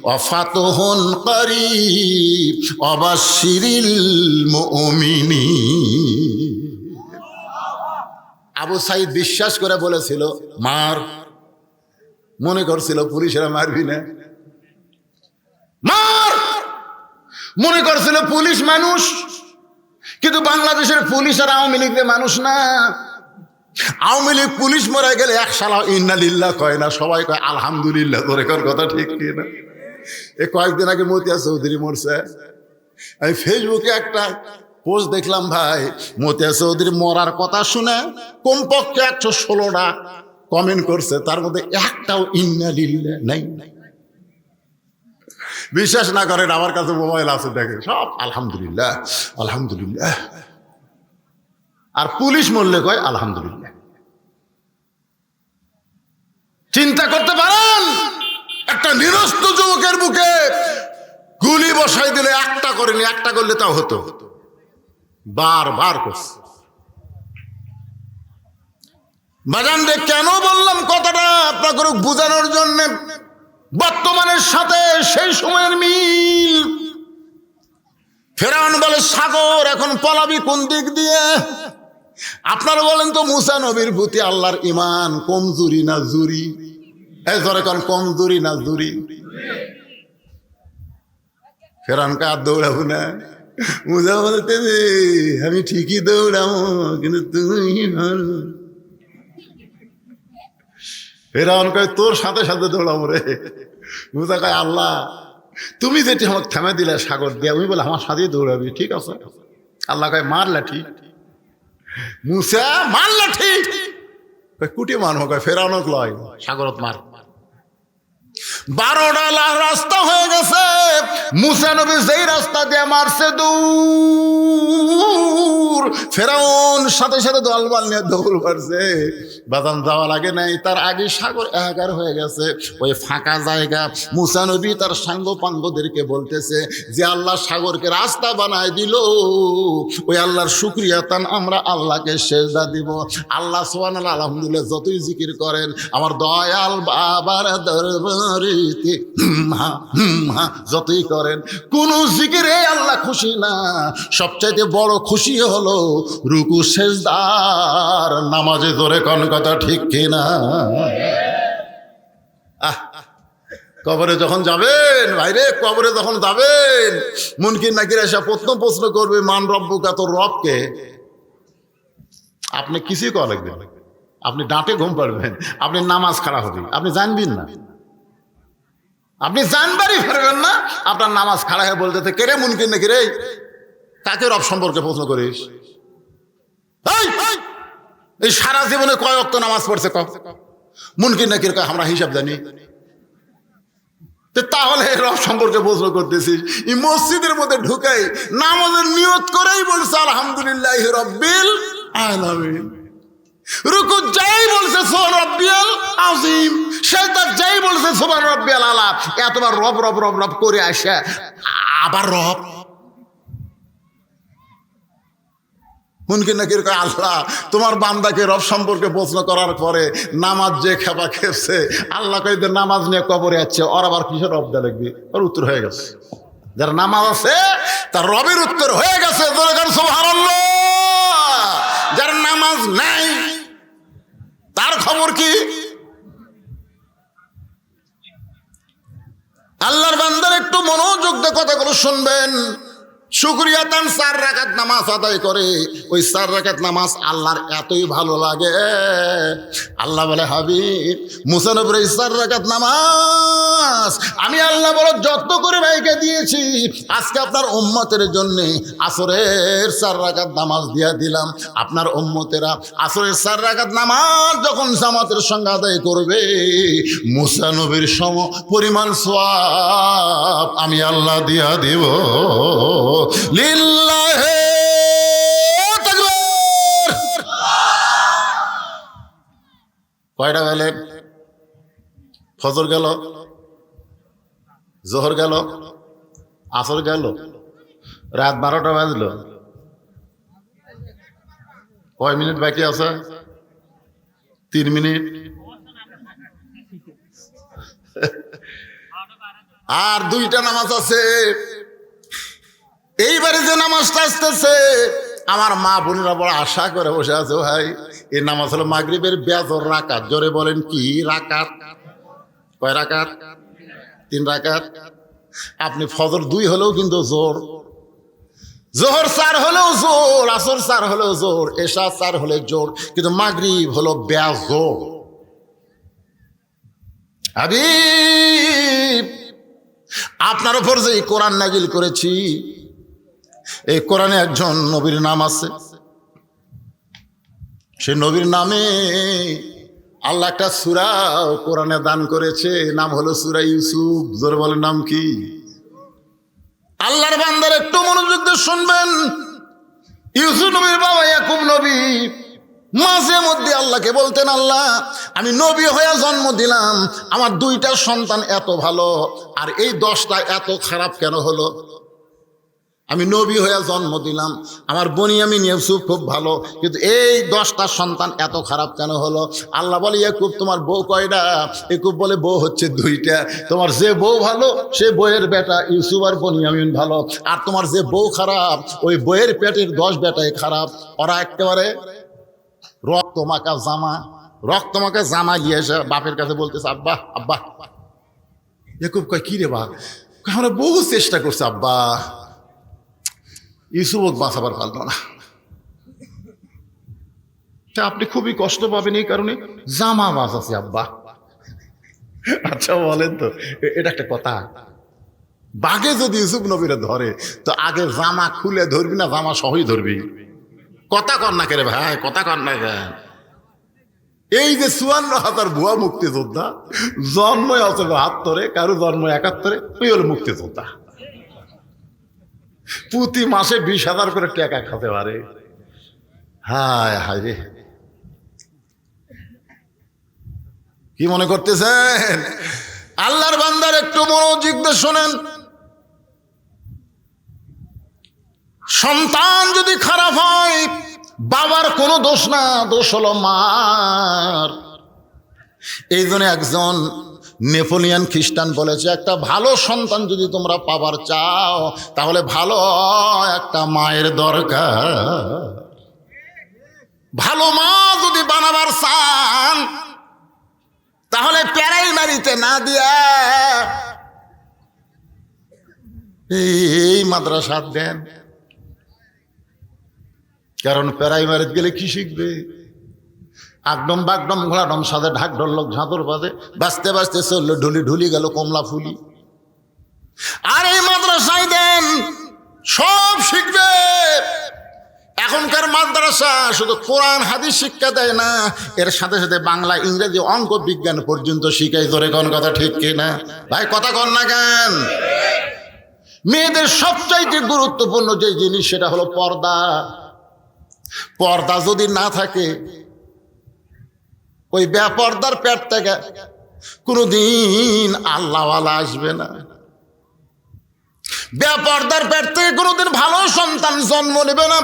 Speaker 1: ওয়া ফাতহুন করিব ওয়া বাশশিরিল মুমিনিন। আবু সাইদ বিশ্বাস করে বলেছিল মার, মনে করছিল পুলিশেরা মারবি না, মার মনে করছিল পুলিশ মানুষ, কিন্তু বাংলাদেশের পুলিশ আর আওয়ামী লীগের মানুষ না। আওয়ামী লীগ পুলিশ মরে গেলে এক সালা ইন্না লিল্লাহ কয় না, সবাই কয় আলহামদুলিল্লাহ। তোর কথা ঠিক কি না? এই কয়েকদিন আগে মতিয়া চৌধুরী মরছে, আমি ফেসবুকে একটা পোস্ট দেখলাম ভাই, মতিয়া চৌধুরী মরার কথা শুনে কমপক্ষে 116টা কমেন্ট করছে, তার মধ্যে একটাও ইন্না লিল্লাহ নাই। বিশ্বাস না করেন আমার কাছে মোবাইল আছে, দেখে সব আলহামদুলিল্লাহ আলহামদুলিল্লাহ, আর পুলিশ মরলে কয় আলহামদুলিল্লাহ। চিন্তা করতে পারেন একটা নিরস্ত যুবকের বুকে গুলি বসাই দিলে একটা করেনি, একটা করলে তাও হতো, বারবার করছে। বাজান রে কেন বললাম কথাটা আপনাকে বোঝানোর জন্য, বর্তমানের সাথে সেই সময়ের মিল। ফেরাউন বলে সাগর এখন পলাবি কোন দিক দিয়ে? আপনারা বলেন তো মুসা নবীর প্রতি আল্লাহর ঈমান কমজোরি না জুরি? এই ধরে কোন কমজোরি না জুরি? ফেরাউন কার দৌড়াবো না? মুসা বলতে আমি ঠিকই দৌড়াবো কিন্তু তুমি ভালো। ফেরাউন কয় তোর সাথে সাথে দৌড়াবো রে। মুসা কয় আল্লাহ তুমি যেটি আমাকে থামে দিলে সাগর দিয়ে, আমি বলে আমার সাথেই দৌড়াবি, ঠিক আছে? আল্লাহ কয় মার লাঠি। মুসা মার লাঠি, কুটি মারবো, কয় ফেরাউনক লয় সাগরত মার। 12টা রাস্তা হয়ে গেছে, মুসা নবী যেই রাস্তা দিয়ে মারছে দূর, ফেরাউন সাথে সাথে দলবল নিয়ে দৌড় মারছে। বাদাম যাওয়া লাগে নাই, তার আগে সাগর একাকার হয়ে গেছে। ওই ফাঁকা জায়গা মুসা নবী তার সাঙ্গ পাঙ্গদেরকে বলতেছে যে আল্লাহ সাগরকে রাস্তা বানায় দিল, ওই আল্লাহর শুকরিয়া তান আমরা আল্লাহকে সেজদা দিব। আল্লাহ সুবহানাল্লাহ আলহামদুলিল্লাহ যতই জিকির করেন আমার দয়াল বাবার দরবারেতে যতই করেন কোন জিকিরে আল্লাহ খুশি না। সবচাইতে বড় খুশি হলো রুকু সেজদার নামাজে। ধরে কোন কথা ঠিক কিনা? কবরে যখন যাবেন ভাইরে, কবরে যখন যাবেন মুনকির নাকির এসে প্রশ্ন করবে মান রব্বুকা, তোর রবকে? আপনি কিছুই করা লাগবে, আপনি ডাঁটে ঘুম পাড়বেন, আপনি নামাজ খাড়া হবে, আপনি জানবেন না, আপনি জানবারই পারবেন না। আপনার নামাজ খাড়া হয়ে বলতে কে রে মুনকির নাকির, এই কাকে রব সম্পর্কে প্রশ্ন করিস? এই সারা জীবনে কয় ওয়াক্ত নামাজ পড়ছে মুনকির নাকির? আমরা হিসাব জানি। তাহলে রব সম্পর্কে প্রশ্ন করতেছিস? এই মসজিদের মধ্যে ঢুকাই নামাজের নিয়ত করেই বলছে আলহামদুলিল্লাহ রব্বিল আলামিন। রুকু যাই বলছে সুবহান রাব্বিয়াল আযীম, সিজদা যাই বলছে সুবহান রাব্বিয়াল আলা। এতবার রব রব রব রব করে আসে আবার রব। মুনকির নাকির কয় আল্লাহ তোমার বান্দাকে রব সম্পর্কে প্রশ্ন করার পরে নামাজ যে খেপা খেপছে, আল্লাহ কয় নামাজ নিয়ে কবরে আছে, ওর আবার কিসের রব দেয়া লাগবে? ওর উত্তর হয়ে গেছে। যার নামাজ আছে তার রবের উত্তর হয়ে গেছে, সুবহানাল্লাহ। যার নামাজ নাই তার খবর কি? আল্লাহর বান্দার একটু মনোযোগ দিয়ে কথাগুলো শুনবেন। শুকরিয়া তান 4 রাকাত নামাজ আদায় করে, ওই 4 রাকাত নামাজ আল্লাহর এতই ভালো লাগে, আল্লাহ বলে হাবিব মুসা নবীর 4 রাকাত নামাজ আমি আল্লাহ বলে যত্ন করে ভাইকে দিয়েছি, আজকে আপনার উম্মতের জন্য আসরের 4 রাকাত নামাজ দিয়া দিলাম। আপনার উম্মতেরা আসরের 4 রাকাত নামাজ যখন জামাতের সঙ্গে আদায় করবে, মুসা নবীর সম পরিমাণ সওয়াব আমি আল্লাহ দিয়া দিব। লিল্লাহি তাকবীর। কয়টা গেলে? ফজর গেল, জোহর গেল, আসর গেল, রাত 12টা বাজলো। কয় মিনিট বাকি আছে? 3 মিনিট। আর 2টা নামাজ আছে। এইবারে যে নামাজটা আসতেছে আমার মা বোনেরা বড় আশা করে বসে আছে, ভাই এই নামাজ হলো মাগরিবের বেজর রাকাত। জোরে বলেন কি রাকাত? কয় রাকাত? 3 রাকাত। আপনি ফজর 2 হলেও কিন্তু জোর, জোহর 4 হলেও জোর, আসর 4 হলেও জোর, এশা 4 হলে জোর, কিন্তু মাগরিব হলো বেজোর। হাবিব আপনার উপর যে কোরআন নাজিল করেছি, এই কোরআনে একজন নবীর নাম আছে, সে নবীর নামে আল্লাহ একটা সূরা কোরআনে দান করেছে, নাম হলো সূরা ইউসুফ। জোরে বলেন নাম কি? আল্লাহর বান্দার একটু মনোযোগ দিয়ে শুনবেন। ইউসুফ নবীর বাবা ইয়াকুব নবী মাঝে মধ্যে আল্লাহকে বলতেন, আল্লাহ আমি নবী হয়ে জন্ম দিলাম, আমার 2টা সন্তান এত ভালো আর এই 10টা এত খারাপ কেন হলো? আমি নবী হয়ে জন্ম দিলাম, আমার বনিয়ামিন ইউসুফ খুব ভালো, কিন্তু এই 10টা সন্তান এত খারাপ কেন হলো? আল্লাহ বলে, ইয়াকুব তোমার বউ কয়টা? ইয়াকুব বলে, বউ হচ্ছে 2টা। তোমার যে বউ ভালো সে বউয়ের বেটা ইউসুফ আর বনিয়ামিন ভালো, আর তোমার যে বউ খারাপ ওই বউয়ের পেটের 10 বেটাই খারাপ। ওরা একেবারে রক্তমাখা জামা গিয়ে এসে বাপের কাছে বলতেছে, আব্বা আব্বা। ইয়াকুব কয়, কি রে বা? আমরা বহু চেষ্টা করছি আব্বা, ইউসুফ বাঁচাবার পারল না। আপনি খুবই কষ্ট পাবেন এই কারণে, জামা বাঁচাচ্ছি আব্বা। আচ্ছা বলেন তো, এটা একটা কথা? বাঘে যদি ইউসুফ নবীরে ধরে তো আগে জামা খুলে ধরবি না জামা সহই ধরবি? কথা কর না কে রে ভাই, কথা কর না কেন? এই যে 54,000 ভুয়া মুক্তিযোদ্ধা জন্ম আছে 72-এ, কারো জন্ম 71-এ, ওই হলো মুক্তিযোদ্ধা। প্রতি মাসে 20,000 করে টাকা খেতে পারে। হায় হায় রে, কি মনে করতেছেন? আল্লাহর বান্দার একটু মনোযোগ দিয়ে শোনেন। সন্তান যদি খারাপ হয় বাবার কোনো দোষ না, দোষ হলো মার। এই জন্য একজন নেপোলিয়ান খ্রিস্টান বলেছে, একটা ভালো সন্তান যদি তোমরা পাবার চাও তাহলে ভালো একটা মায়ের দরকার। ভালো মা যদি বানাবার চান তাহলে প্রাইমারিতে না দিয়া এই মাদ্রাসা দেন। কারণ প্রাইমারিতে গেলে কি শিখবে? আকডম বাগডম ঘোড়াডম সাথে ঢাক ঢোলক ঝাঁতর বাজে, বাঁচতে বাঁচতে চললো ঢুলি ঢুলি গেল কমলা ফুলি। আর এই মাদ্রাসায় দেন সব শিখবে। এখনকার মাদ্রাসা শুধু কোরআন হাদিস শিক্ষা দেয় না, এর সাথে সাথে বাংলা ইংরেজি অঙ্ক বিজ্ঞান পর্যন্ত শিখাই। ধরে কোন কথা ঠিক কিনা ভাই? কথা কন না কেন? মেয়েদের সবচাইতে গুরুত্বপূর্ণ যে জিনিস সেটা হলো পর্দা। পর্দা যদি না থাকে ওই বেপর্দার পেট থেকে কোনোদিন আল্লাহওয়ালা আসবে না। বেপর্দার পেট থেকে কোনোদিন ভালো সন্তান জন্ম নেবে না।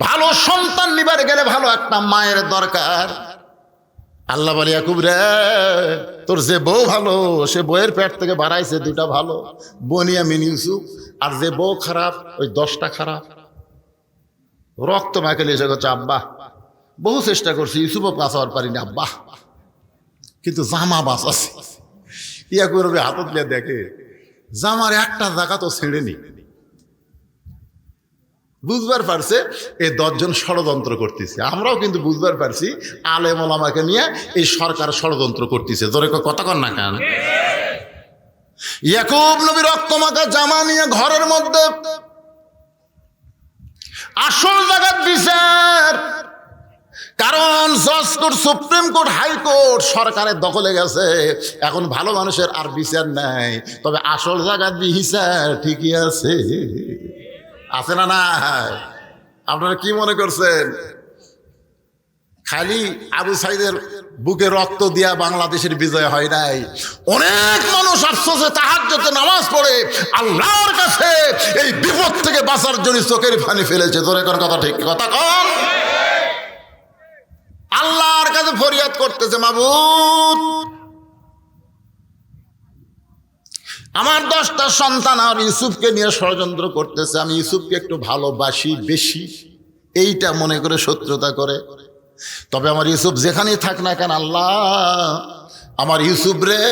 Speaker 1: ভালো সন্তান নিবার গেলে ভালো একটা মায়ের দরকার। আল্লাহ বলে, ইয়াকুব রে, তোর যে বউ ভালো সে বউয়ের পেট থেকে বাড়াইছে 2টা ভালো, বনিয়ামিন ইউসুফ। আর যে বউ খারাপ ওই 10টা খারাপ। রক্ত মাকে এসে করছে, আব্বা বহু চেষ্টা করছি ইউসুফও বাঁচাবার পারিনি আব্বা, কিন্তু জামা বাঁচাছি। ইয়াকুব হাতত নিয়ে দেখে জামার একটা জায়গা তো ছেড়েনি। বুঝবার পারছে এই 10 জন ষড়যন্ত্র করতেছে। আমরাও কিন্তু বুঝবার পারছি আলেম ওলামাকে নিয়ে এই সরকার ষড়যন্ত্র করতেছে। ধরে কথা কর না কেন? ইয়াকুব নবী রক্তমাখা জামা নিয়ে ঘরের মধ্যে আসল জায়গার বিচার। কারণ জজ কোর্ট, সুপ্রিম কোর্ট, হাইকোর্ট সরকারের দখলে গেছে। এখন ভালো মানুষের আর বিচার নাই, তবে আসল জায়গার বিচার ঠিকই আছে। আছে না? না? আপনারা কি মনে করছেন খালি আবু সাইদের বুকে রক্ত দিয়া বাংলাদেশের বিজয় হয় নাই? অনেক মানুষ আফসোসে তাহাজ্জুদে নামাজ পড়ে আল্লাহর কাছে এই বিপদ থেকে বাঁচার জন্য চোখের পানি ফেলেছে। ধরে কোন কথা ঠিক? কথা কন। আল্লাহর কাছে ফরিয়াদ করতেছে, মাবুদ আমার 10টা সন্তান আর ইউসুফকে নিয়ে ষড়যন্ত্র করতেছে, আমি ইউসুফকে একটু ভালোবাসি বেশি, এইটা মনে করে শত্রুতা করে। তবে আমার ইউসুফ যেখানেই থাক না কেন আল্লাহ আমার ইউসুফ রে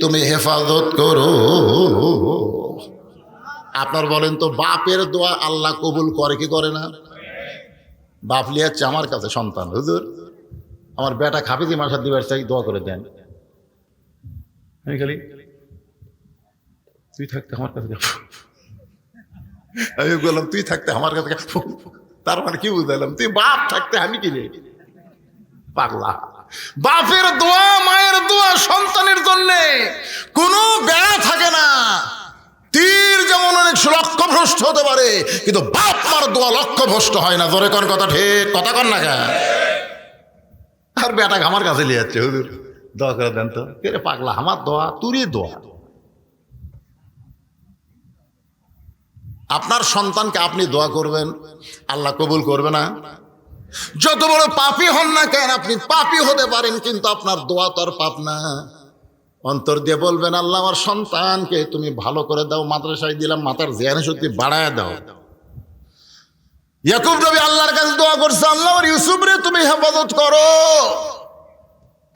Speaker 1: তুমি হেফাজত করো। আপনার বলেন তো বাপের দোয়া আল্লাহ কবুল করে কি করে না? বাপ লিয়াচ্ছে আমার কাছে সন্তান, হুজুর আমার বেটা খাফিজি মাসার দিবার চাই, দোয়া করে দেন। আমি খালি তুই থাকতে আমার কাছে, আমি বললাম তুই থাকতে আমার কাছে, তার মানে কি বুঝলাম? তুই বাপ থাকতে আমি কি রে পাগলা? বাপের দোয়া মায়ের দোয়া সন্তানের জন্য কোনো ব্যয় থাকে না। তীর যেমন অনেক লক্ষ্যভ্রষ্ট হতে পারে, কিন্তু বাপ মার দোয়া লক্ষ্যভ্রষ্ট হয় না। ধরে কোন কথা ঠিক? কথা কন না কেন? আর বেটা আমার কাছে নিয়ে যাচ্ছে, হুজুর দোয়া করে দেন তো। কে রে পাগলা? আমার দোয়া তুরই দোয়া। আপনার সন্তানকে আপনি দোয়া করবেন, আল্লাহ কবুল করবে না? যত বড় পাপী হন না কেন, আপনি পাপী হতে পারেন, কিন্তু আপনার দোয়া তো আর পাপ না। অন্তর দিয়ে বলবেন, আল্লাহ আমার সন্তানকে তুমি ভালো করে দাও, মাদ্রাসায় দিলাম, মাথার জ্ঞান শক্তি বাড়ায় দাও। ইয়াকুব নবী আল্লাহর কাছে দোয়া করছে, আল্লাহ আমার ইউসুফ রে তুমি হেফাজত করো।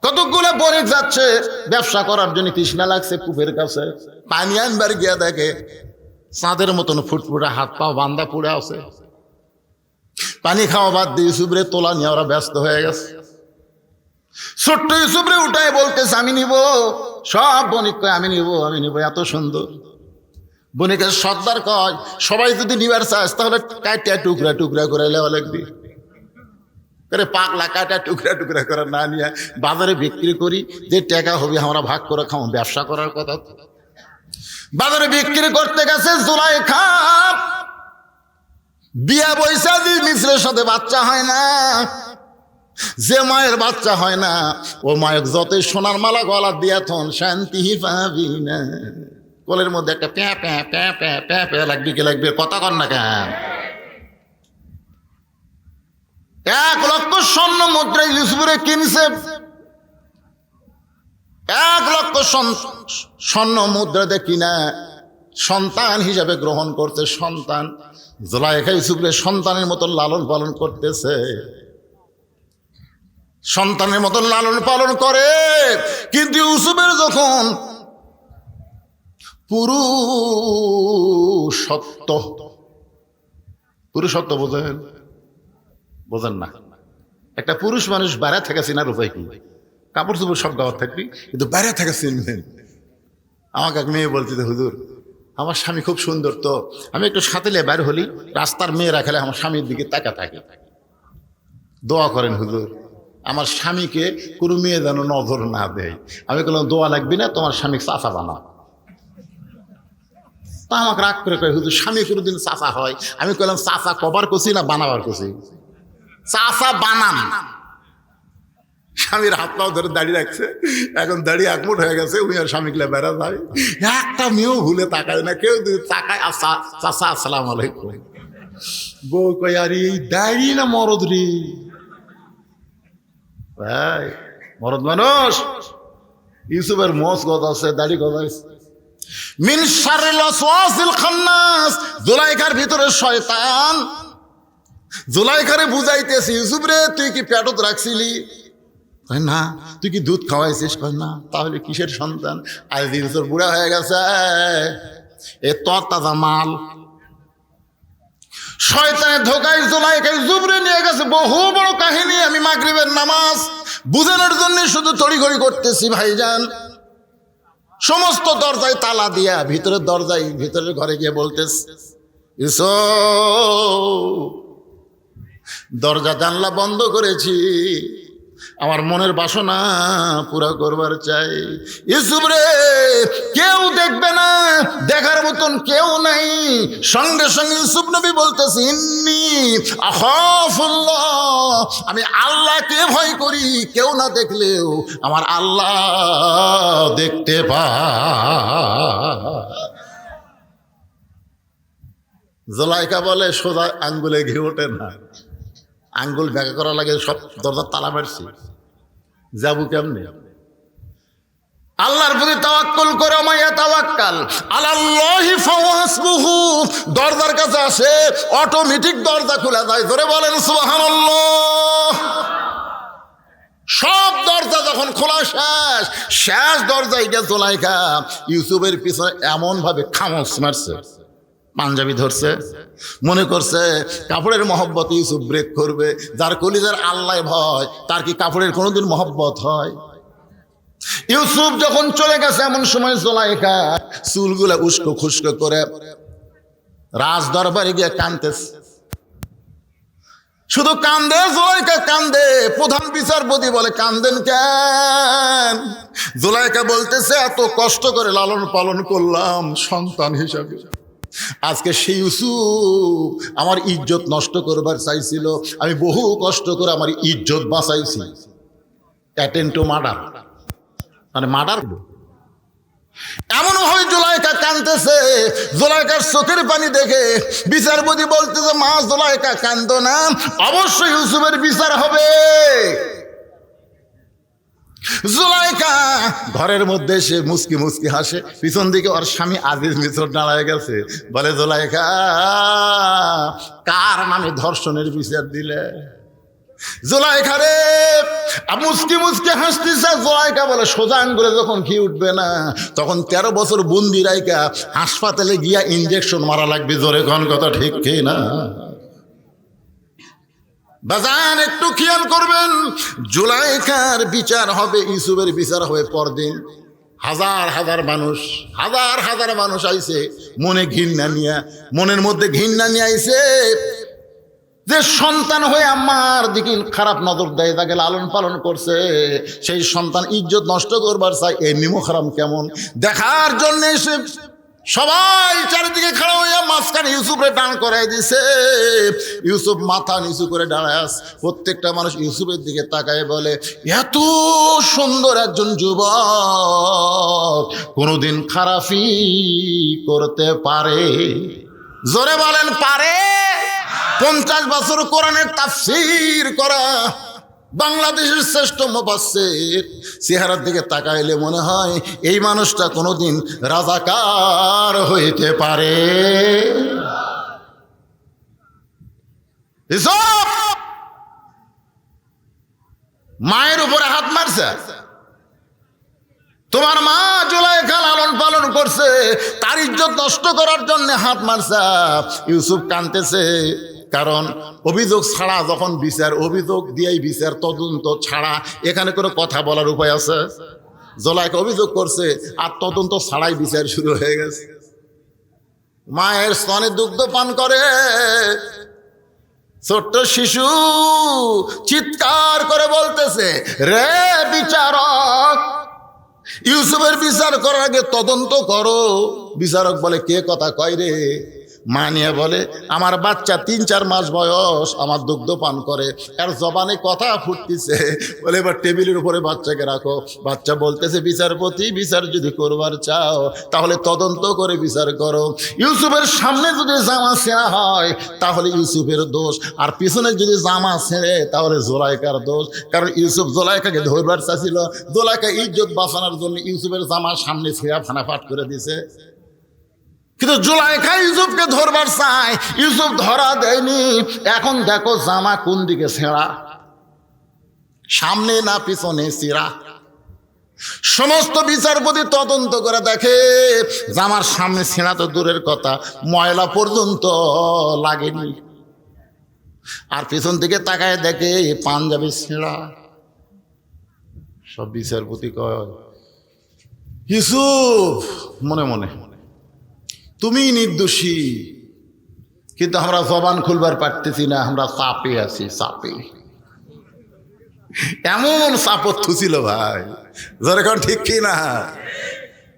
Speaker 1: কতগুলো বণিক যাচ্ছে ব্যবসা করার জন্য, তৃষ্ণা লাগছে কূপের কাছে, পানি আনবার গিয়া দেখে চাঁদের মতন ফুটফুটে, হাত পা বান্দা পুড়ে আছে। পানি খাওয়া বাদ দিয়ে ইউসুফ রে তোলা নিয়ে ওরা ব্যস্ত হয়ে গেছে। ছোট্ট ইউসুফ রে উঠায় বলতেছে আমি নিব, সব বণিক কয় আমি নিব, আমি নিব, এত সুন্দর। বণিকের সর্দার কয় সবাই যদি নিবার চাস তাহলে কাটা টুকরা টুকরা করে লেওয়া লাগবে। পাগলা, কাটা টুকরা টুকরা করে না নিয়ে বাজারে বিক্রি করি, যে টাকা হবে আমরা ভাগ করে খাও, ব্যবসা করার কথা। বাজারে বিক্রি করতে গেছে জুলাইখা, বিয়া বৈশা দি মিশ্রের সাথে বাচ্চা হয় না। যে মায়ের বাচ্চা হয় না, ও মায়ের যতই সোনার মালা গলা দিয়া থন শান্তি পাবি না। কোলের মধ্যে একটা প্যাঁ প্যাঁ প্যাঁ প্যাঁ প্যাঁ প্যাঁ লাগবে, কি লাগবে, কথা কর না কেন? 1 লক্ষ স্বর্ণ মুদ্রা ইউসুফরে কিনছে, 1 লক্ষ স্বর্ণ মুদ্রা দিয়ে কিনা সন্তান হিসাবে গ্রহণ করতে। সন্তান জুলাইখা ইউসুফরে সন্তানের মতন লালন পালন করতেছে, সন্তানের মতন লালন পালন করে। কিন্তু ইউসুফের যখন পুরুষত্ব বোঝেন? বোঝেন না? একটা পুরুষ মানুষ বাইরে থেকে চিনার উপায় কি? কাপড় চোপড় সব গাওয়ার থাকবি, কিন্তু বাইরে থেকে চিনবেন। আমাকে এক মেয়ে বলছে, হুজুর আমার স্বামী খুব সুন্দর, তো আমি একটু সাঁতলে বাইর হলি, রাস্তার মেয়েরা খেলে আমার স্বামীর দিকে তাকা থাকে। দোয়া করেন হুজুর আমার স্বামীকে কোনো মেয়ে যেন নজর না দেয়। আমি বললাম দোয়া লাগবে না, তোমার স্বামী চাচা বানা। তা আমাকে রাগ করে কয়, হুজুর স্বামী কোনোদিন চাচা হয়? আমি বললাম চাচা কবার করছি না বানাবার করছি? চাচা বানান। স্বামীর হাত পাও ধরে দাঁড়িয়ে রাখছে, এখন দাঁড়িয়ে একমুট হয়ে গেছে। উনি আর স্বামীগুলা বেড়া যায়, একটা মেয়েও ভুলে তাকায় না। কেউ তাকায়, চাচা আসসালাম আলাইকুম। বউ কয় আর এই দাঁড়িয়ে না মরদ রে ভাই, মরদ মানুষ। ইউসুফের মোষ গজ আছে, দাড়ি গজাইছে। মিন শাররিল ওয়াসওয়াসিল খান্নাস, জুলাইখার ভিতরে শয়তান জুলাইখারে বুঝাইতেছে, ইউসুফ রে তুই কি পেটত রাখছিলি? কয় না। তুই কি দুধ খাওয়াইছিস? কয় না। তাহলে কিসের সন্তান? আজ দিন তোর বুড়া হয়ে গেছে, এ তর তাজা মাল। শয়তানের ধোকায় জুলাইখা ইউসুফরে নিয়ে গেছে। বহু বড় কাহিনী, আমি মাগরিবের নামাজ বুঝানোর জন্য শুধু তড়িঘড়ি করতেছি ভাইজান। সমস্ত দরজায় তালা দিয়া ভিতরের দরজায়, ভিতরের ঘরে গিয়ে বলতেছে, ইউসুফ দরজা জানলা বন্ধ করেছি, আমার মনের বাসনা পুরা করবার চাই। ইউসুফ রে কেউ দেখবে না, দেখার মতন কেউ নাই। সঙ্গে সঙ্গে ইউসুফ নবী বলতেছে, ইন্নী আখাফুল্লাহ, আমি আল্লাহকে ভয় করি। কেউ না দেখলেও আমার আল্লাহ দেখতে পায়। জুলাইখা বলে সোজা আঙ্গুলে ঘি ওঠে না, আঙ্গুল ব্যাখ্যা করা লাগে। সব দরজার তালা মারছি, যাবো কেমনে? আল্লাহর প্রতি তাওয়াক্কুল করে, মাইয়া তাওয়াক্কাল আলাল্লাহি ফাওয়াসবুহু। দরজার কাছে আসে, অটোমেটিক দরজা খুলে যায়। ধরে বলেন সুবহানাল্লাহ। সব দরজা যখন খোলা শেষ দরজায় গিয়ে জুলাইখা ইউসুফের পিছনে এমন ভাবে খামোশ মারছে, পাঞ্জাবি ধরছে, মনে করছে কাপড়ের মহব্বত ইউসুফ ব্রেক করবে। যার কলিজার আল্লাহ ভয়, তার কি কাপড়ের কোনোদিন মহব্বত হয়? ইউসুফ যখন চলে গেছে, এমন সময় জুলাইখা চুলগুলা উস্কো খুস্কো করে রাজ দরবারে গিয়ে কাঁদতেছে। শুধু কান্দে জুলাইখা, কান্দে। প্রধান বিচারপতি বলে, কান্দেন কেন? জুলাইখা বলতেছে, এত কষ্ট করে লালন পালন করলাম সন্তান হিসাবে, আজকে সেই ইউসুফ আমার ইজ্জত নষ্ট করবার চাইছিল। আমি বহু কষ্ট করে আমার ইজ্জত বাঁচাইছি। অ্যাটেন্ড টু মার্ডার, মানে মার্ডার। এমন হয় জুলাইখা কাঁদতেছে। কাঁদতেছে। জুলাইখার চোখের পানি দেখে বিচারপতি বলতেছে, মা জুলাইখা কাঁদো না, অবশ্যই ইউসুফের বিচার হবে। জুলাইখা ঘরের মধ্যে সে মুস্কি মুস্কি হাসে, পিছন দিকে ওর স্বামী আজিজ মিত্র দাঁড়ায় গেছে। বলে, জুলাইখা কার নামে ধর্ষণের বিচার দিলে? জুলাইখা রে মুস্কি মুস্কি হাসতেছে। জুলাইখা বলে, সোজা আঙ্গুলে যখন ঘি উঠবে না তখন 13 বছর বন্দি রাইখা হাসপাতালে গিয়া ইনজেকশন মারা লাগবে। জোরে কোন কথা ঠিক কি না? বাজান একটু খেয়াল করবেন, জুলাইখার বিচার হবে, ইউসুফের বিচার হবে পরদিন। হাজার হাজার মানুষ আইছে মনে ঘৃণা নিয়া, মনের মধ্যে ঘৃণা নিয়ে আইছে যে সন্তান হয়ে আমার দিকে খারাপ নজর দেয়, তাকে লালন পালন করছে, সেই সন্তান ইজ্জত নষ্ট করবার চাই। এই নিমো খারাম কেমন দেখার জন্য এসে সবাই চারিদিকে খাড়া হইয়া মাঝখানে ইউসুফরে টান করাই দিছে। ইউসুফ মাথা নিচু করে দাঁড়ায় আছে। প্রত্যেকটা মানুষ ইউসুফের দিকে তাকায় বলে, এত সুন্দর একজন যুবক কোনোদিন খারাপি করতে পারে? জোরে বলেন, পারে? 50 বছর কোরআনের তাফসীর করা বাংলাদেশের শ্রেষ্ঠ মুফাসসির, চেহারার দিকে তাকাইলে মনে হয় এই মানুষটা কোনোদিন রাজাকার হইতে পারে। মায়ের উপরে হাত মারছে, তোমার মা জুলাইখা লালন পালন করছে, তার ইজ্জত নষ্ট করার জন্য হাত মারছে। ইউসুফ কাঁদতেছে, কারণ অভিযোগ ছাড়া যখন বিচার, অভিযোগ দিয়েই বিচার, তদন্ত ছাড়া এখানে কোনো কথা বলার উপায় আছে? জুলাইখা অভিযোগ করছে আর তদন্ত ছাড়াই বিচার শুরু হয়ে গেছে। মায়ের স্তনে দুগ্ধ পান করে ছোট্ট শিশু চিৎকার করে বলতেছে, রে বিচারক, ইউসুফের বিচার করার আগে তদন্ত করো। বিচারক বলে, কে কথা কয় রে? মা নিয়ে বলে, আমার বাচ্চা 3-4 মাস বয়স, আমার দুগ্ধ পান করে, আর জবানে কথা ফুটতেছে। বলে, এবার টেবিলের উপরে বাচ্চাকে রাখো। বাচ্চা বলতেছে, বিচারপতি, বিচার যদি করবার চাও তাহলে তদন্ত করে বিচার করো। ইউসুফের সামনে যদি জামা ছেঁড়া হয় তাহলে ইউসুফের দোষ, আর পিছনে যদি জামা ছেড়ে তাহলে জুলাইখার দোষ। কারণ ইউসুফ জুলাইখাকে ধরবার চাচ্ছিল, জুলাইখা ইজ্জত বাঁচানোর জন্য ইউসুফের জামা সামনে ছেঁড়া ফানাফাট করে দিছে। কিন্তু জুলাইখা ইউসুফকে ধরবার চায়, ইউসুফ ধরা দেয়নি। এখন দেখো জামা কোন দিকে ছেঁড়া, সামনে না পিছনে ছেঁড়া। সমস্ত বিচারপতি তদন্ত করে দেখে জামার সামনে ছেঁড়া তো দূরের কথা, ময়লা পর্যন্ত লাগেনি। আর পিছন থেকে তাকায় দেখে পাঞ্জাবি ছেঁড়া। সব বিচারপতি কয়, ইউসুফ মনে মনে তুমি নির্দোষী, কিন্তু আমরা জবান খুলবার পারতেছি না, আমরা চাপে আছি, চাপে। এমন চাপত ছিল ভাই, যেরকম ঠিক কি না?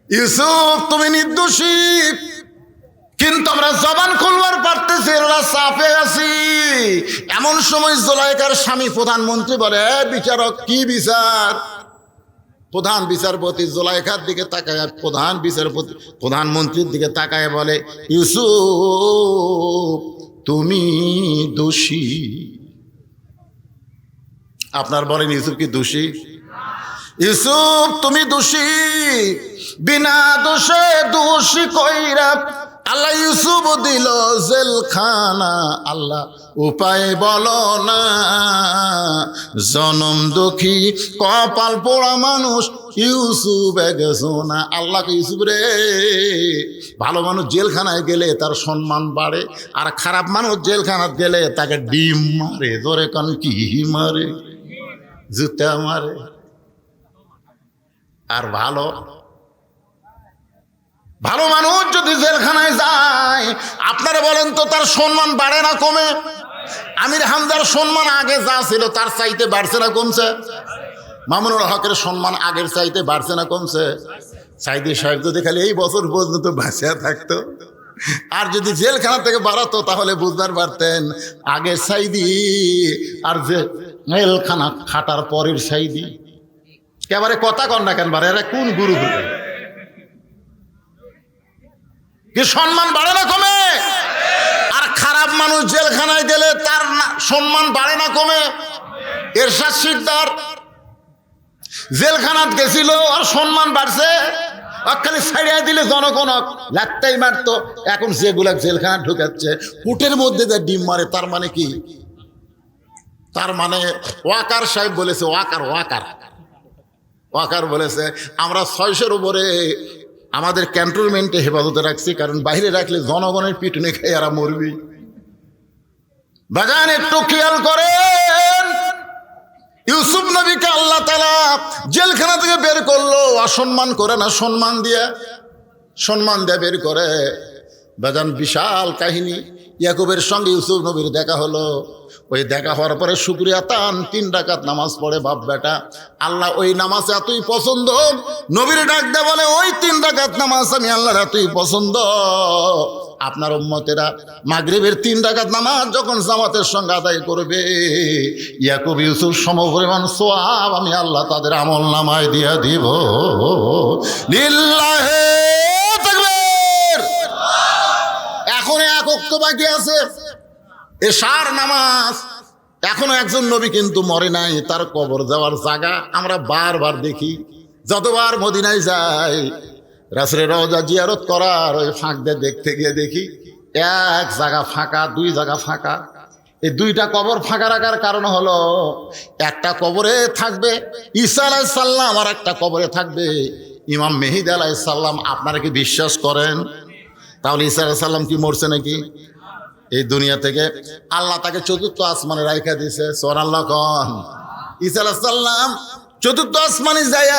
Speaker 1: ইউসুফ তুমি নির্দোষী, কিন্তু আমরা জবান খুলবার পারতেছি, আমরা চাপে আছি। এমন সময় জুলাইখার স্বামী প্রধানমন্ত্রী বলে, বিচারক কি বিচার? প্রধান বিচারপতি জুলাইখার দিকে তাকায়, প্রধানমন্ত্রীর দিকে তাকায় বলে, ইউসুফ তুমি দোষী। আপনার বলেন, ইউসুফ কি দোষী? ইউসুফ তুমি দোষী, বিনা দোষে দোষী কইরা আল্লাহ ইউসুফ দিল জেলখানা। আল্লাহ উপায় বলো না, জনম দুঃখী কপাল পোড়া মানুষ ইউসুফ গেছো না। আল্লাহকে, ইউসুফ রে, ভালো মানুষ জেলখানায় গেলে তার সম্মান বাড়ে, আর খারাপ মানুষ জেলখানায় গেলে তাকে ডিম মারে। জোরে কান কি মারে? জুতা মারে। আর ভালো মানুষ যদি জেলখানায় যায়, আপনারা বলেন তো তার সম্মান বাড়ে না কমে? আমির হামজার সম্মান আগে যা ছিল তার চাইতে বাড়ছে না কমছে? মামুনুল হকের সম্মান আগের চাইতে বাড়ছে না কমছে? সাইদি সাহেব যদি খালি এই বছর পর্যন্ত বাঁচিয়া থাকতো, আর যদি জেলখানা থেকে বাড়াতো, তাহলে বুঝতে পারতেন আগের সাইদি আর যে জেলখানা খাটার পরের সাইদি। এবারে কথা কন না কেন? বারে এরা কোন গুরু? কি সম্মান বাড়ে না কমে? আর খারাপ মানুষ জেলখানায় গেলে তার সম্মান বাড়ে না কমে? এরশাদ শিকদার জেলখানাত গেছিল আর সম্মান বাড়ছে, খালি ছাড়িয়ে দিলে জনগণ লাত্তাই মারতো। এখন যেগুলা জেলখানা ঢুকাচ্ছে কুটের মধ্যে যে ডিম মারে, তার মানে কি? তার মানে ওয়াকার সাহেব বলেছে, ওয়াকার বলেছে আমরা 600-এর উপরে আমাদের ক্যান্টনমেন্টে হেফাজতে রাখছি, কারণ বাইরে রাখলে জনগণের পিটুনি খেয়ে এরা মরবি। বাগান একটু খেয়াল করেন, ইউসুফ নবীকে আল্লাহ তাআলা জেলখানা থেকে বের করলো, অসম্মান করে না, সম্মান দিয়ে বের করে। বাগান বিশাল কাহিনী। ইয়াকুবের সঙ্গে ইউসুফ নবীর দেখা হলো। ওই দেখা হওয়ার পরে শুকরিয়া তান 3 রাকাত নামাজ পড়ে বাপ বেটা। আল্লাহ ওই নামাজ এতই পছন্দ, নবীর ডাক দেয়া বলে ওই 3 রাকাত নামাজ আমি আল্লাহর এতই পছন্দ। আপনার উম্মতেরা মাগরিবের 3 রাকাত নামাজ যখন জামাতের সঙ্গে আদায় করবে, ইয়াকুব ইউসুফ সমপরিমাণ সওয়াব আমি আল্লাহ তাদের আমল নামায় দিয়া দিব। লিল্লাহি তাকবীর। এখন এক ওয়াক্ত বাকি আছে, এশার নামাজ। এখনো একজন নবী কিন্তু মরে নাই, তার কবর দেওয়ার জায়গা আমরা বারবার দেখি। যতবার মদিনায় যাই, রাসূলের রওজা জিয়ারত করার ওই ফাঁক দিয়ে দেখতে গিয়ে দেখি এক জায়গা ফাঁকা, 2 জায়গা ফাঁকা। এই 2টা কবর ফাঁকা রাখার কারণ হলো, একটা কবরে থাকবে ঈসা আলাইহিস সালাম আর একটা কবরে থাকবে ইমাম মেহেদী আলাইহিস সালাম। আপনারা কি বিশ্বাস করেন? তাহলে ঈসা আলাইহিস সালাম কি মরছে নাকি? এই দুনিয়া থেকে আল্লাহ তাকে 4র্থ আসমানে রাইখা দিয়েছে। সুবহানাল্লাহ কোন। ঈসা আলাইহিস সালাম 4র্থ আসমানে যায়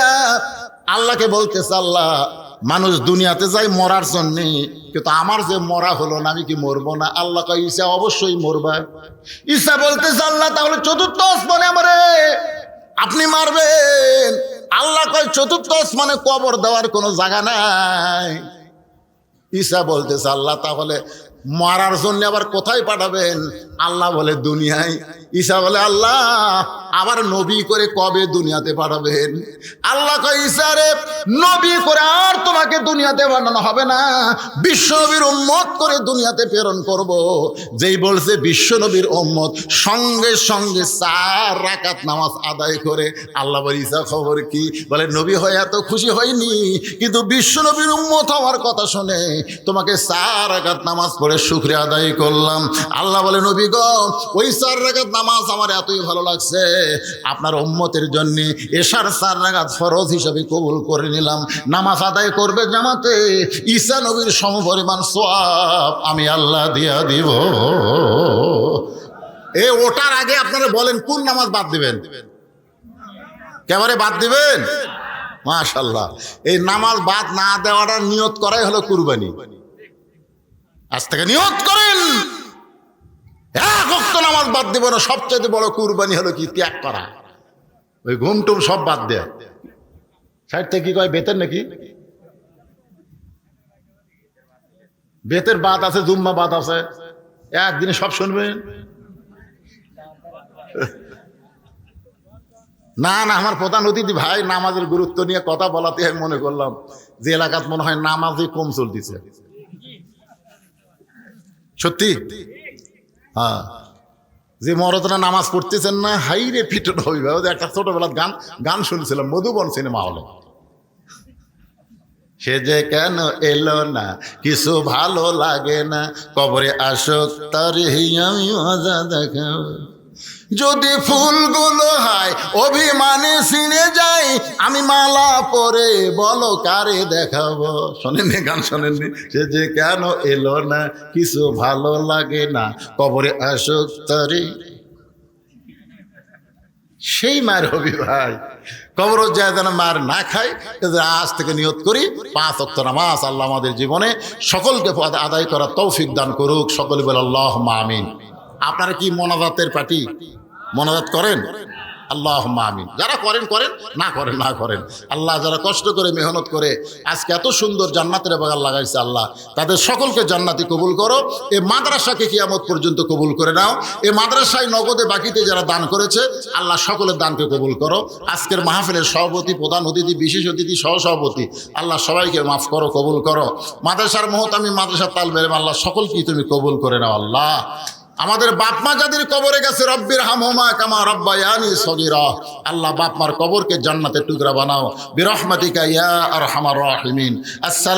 Speaker 1: আল্লাহকে বলতেছে, আল্লাহ মানুষ দুনিয়াতে যায় মরার জন্য, কিন্তু আমার যে মরা হলো না, আমি কি মরবো না? আল্লাহ কয় ঈসা অবশ্যই মরবা। ঈসা বলতেছে, আল্লাহ তাহলে 4র্থ আসমানে আমারে আপনি মারবেন? আল্লাহ কয় 4র্থ আসমানে কবর দেওয়ার কোনো জায়গা নাই। ঈসা বলতেছে, আল্লাহ তাহলে মারার জন্য আবার কোথায় পাঠাবেন? আল্লাহ বলে দুনিয়ায়। ঈসা বলে, আল্লাহ আবার নবী করে কবে দুনিয়াতে পাঠাবেন? আল্লাহ কয়, ঈসা রে নবী করে আর তোমাকে দুনিয়াতে পাঠানো হবে না, বিশ্ব নবীর উম্মত করে দুনিয়াতে প্রেরণ করব। যেই বলছে বিশ্ব নবীর উম্মত, সঙ্গে সঙ্গে 4 রাকাত নামাজ আদায় করে। আল্লাহ বলে, ঈসা খবর কি? বলে, নবী হয়ে এত খুশি হয়নি, কিন্তু বিশ্ব নবীর উম্মত হওয়ার কথা শুনে তোমাকে 4 রাকাত নামাজ পড়ে শুকরিয়া আদায় করলাম। আল্লাহ বলে, নবী গো ওই 4 রাকাত নামাজ আমার এতই ভালো লাগছে, আপনার উম্মতের জন্য এশার 4 রাকাত ফরজ হিসাবে কবুল করে নিলাম। নামাজ আদায় করবে জামাতে, ঈসা নবীর সমপরিমাণ সওয়াব আমি আল্লাহ দিয়া দিব। ওটার আগে আপনারা বলেন কোন নামাজ বাদ দিবেন? কেবারে বাদ দিবেন? মাশাআল্লাহ। এই নামাজ বাদ না দেওয়াটা নিয়ত করাই হলো কুরবানি। আজ থেকে নিয়ত করেন, এক ওয়াক্ত নামাজ বাদ দিব না। সবচেয়ে বড় কুরবানি হলো কি? ত্যাগ করা। ওই ঘুমটুম সব বাদ দেয়। সাইড থেকে কি কয় বেতের নাকি? বেতের বাদ আছে, জুম্মা বাদ আছে, একদিনে সব শুনবেন না? না, আমার প্রধান অতিথি ভাই নামাজের গুরুত্ব নিয়ে কথা বলাতে আমি মনে করলাম যে এলাকাত মনে হয় নামাজই কম চলতেছে। সত্যি? হ্যাঁ, যে মরদরা নামাজ পড়তেছেন না, হাই রে পিটন অভিভাবক। একটা ছোটবেলার গান শুনছিলাম মধুবন সিনেমা হলে, সে যে কেন এলো না, কিছু ভালো লাগে না, কবরে আসুক তার আমি মজা দেখাবো। যদি ফুলগুলো হয় অভিমানে ছিঁড়ে যায়, আমি মালা পরে বলো কারে দেখাবো। শোনেননি গান? শোনেননি? সে যে কেন এলো না, কিছু ভালো লাগে না, কবরে আসুক তারে। সেই মার হবি ভাই, কবর যায় যেন মার না খাই। আজ থেকে নিয়ত করি 5 ওয়াক্ত নামাজ আল্লাহ আমাদের জীবনে সকলকে আদায় করার তৌফিক দান করুক। সকলে বলে আল্লাহুম্মা আমিন। আপনারা কি মোনাজাতের পার্টি? মোনাজাত করেন? আল্লাহুম্মা আমিন। যারা করেন করেন, না করেন না করেন। আল্লাহ যারা কষ্ট করে মেহনত করে আজকে এত সুন্দর জান্নাতের বাগান লাগাইছে, আল্লাহ তাদের সকলকে জান্নাতি কবুল করো। এই মাদ্রাসাকে কিয়ামত পর্যন্ত কবুল করে নাও। এই মাদ্রাসায় নগদে বাকিতে যারা দান করেছে আল্লাহ সকলের দানকে কবুল করো। আজকের মাহফিলের সভাপতি, প্রধান অতিথি, বিশেষ অতিথি, সহসভাপতি আল্লাহ সবাইকে মাফ করো, কবুল করো। মাদ্রাসার মহতামি, মাদ্রাসার তালবে ইলম আল্লাহ সকলকেই তুমি কবুল করে নাও। আল্লাহ আমাদের বাপ মা যাদের কবরে গেছে রব্বির হামহুমা কামা রাব্বায়ানি সগীরা, আল্লাহ বাপ মার কবরকে জান্নাতের টুকরা বানাও বিরহমাতিকা ইয়া আরহামার রাহিমিন। আসসালাম।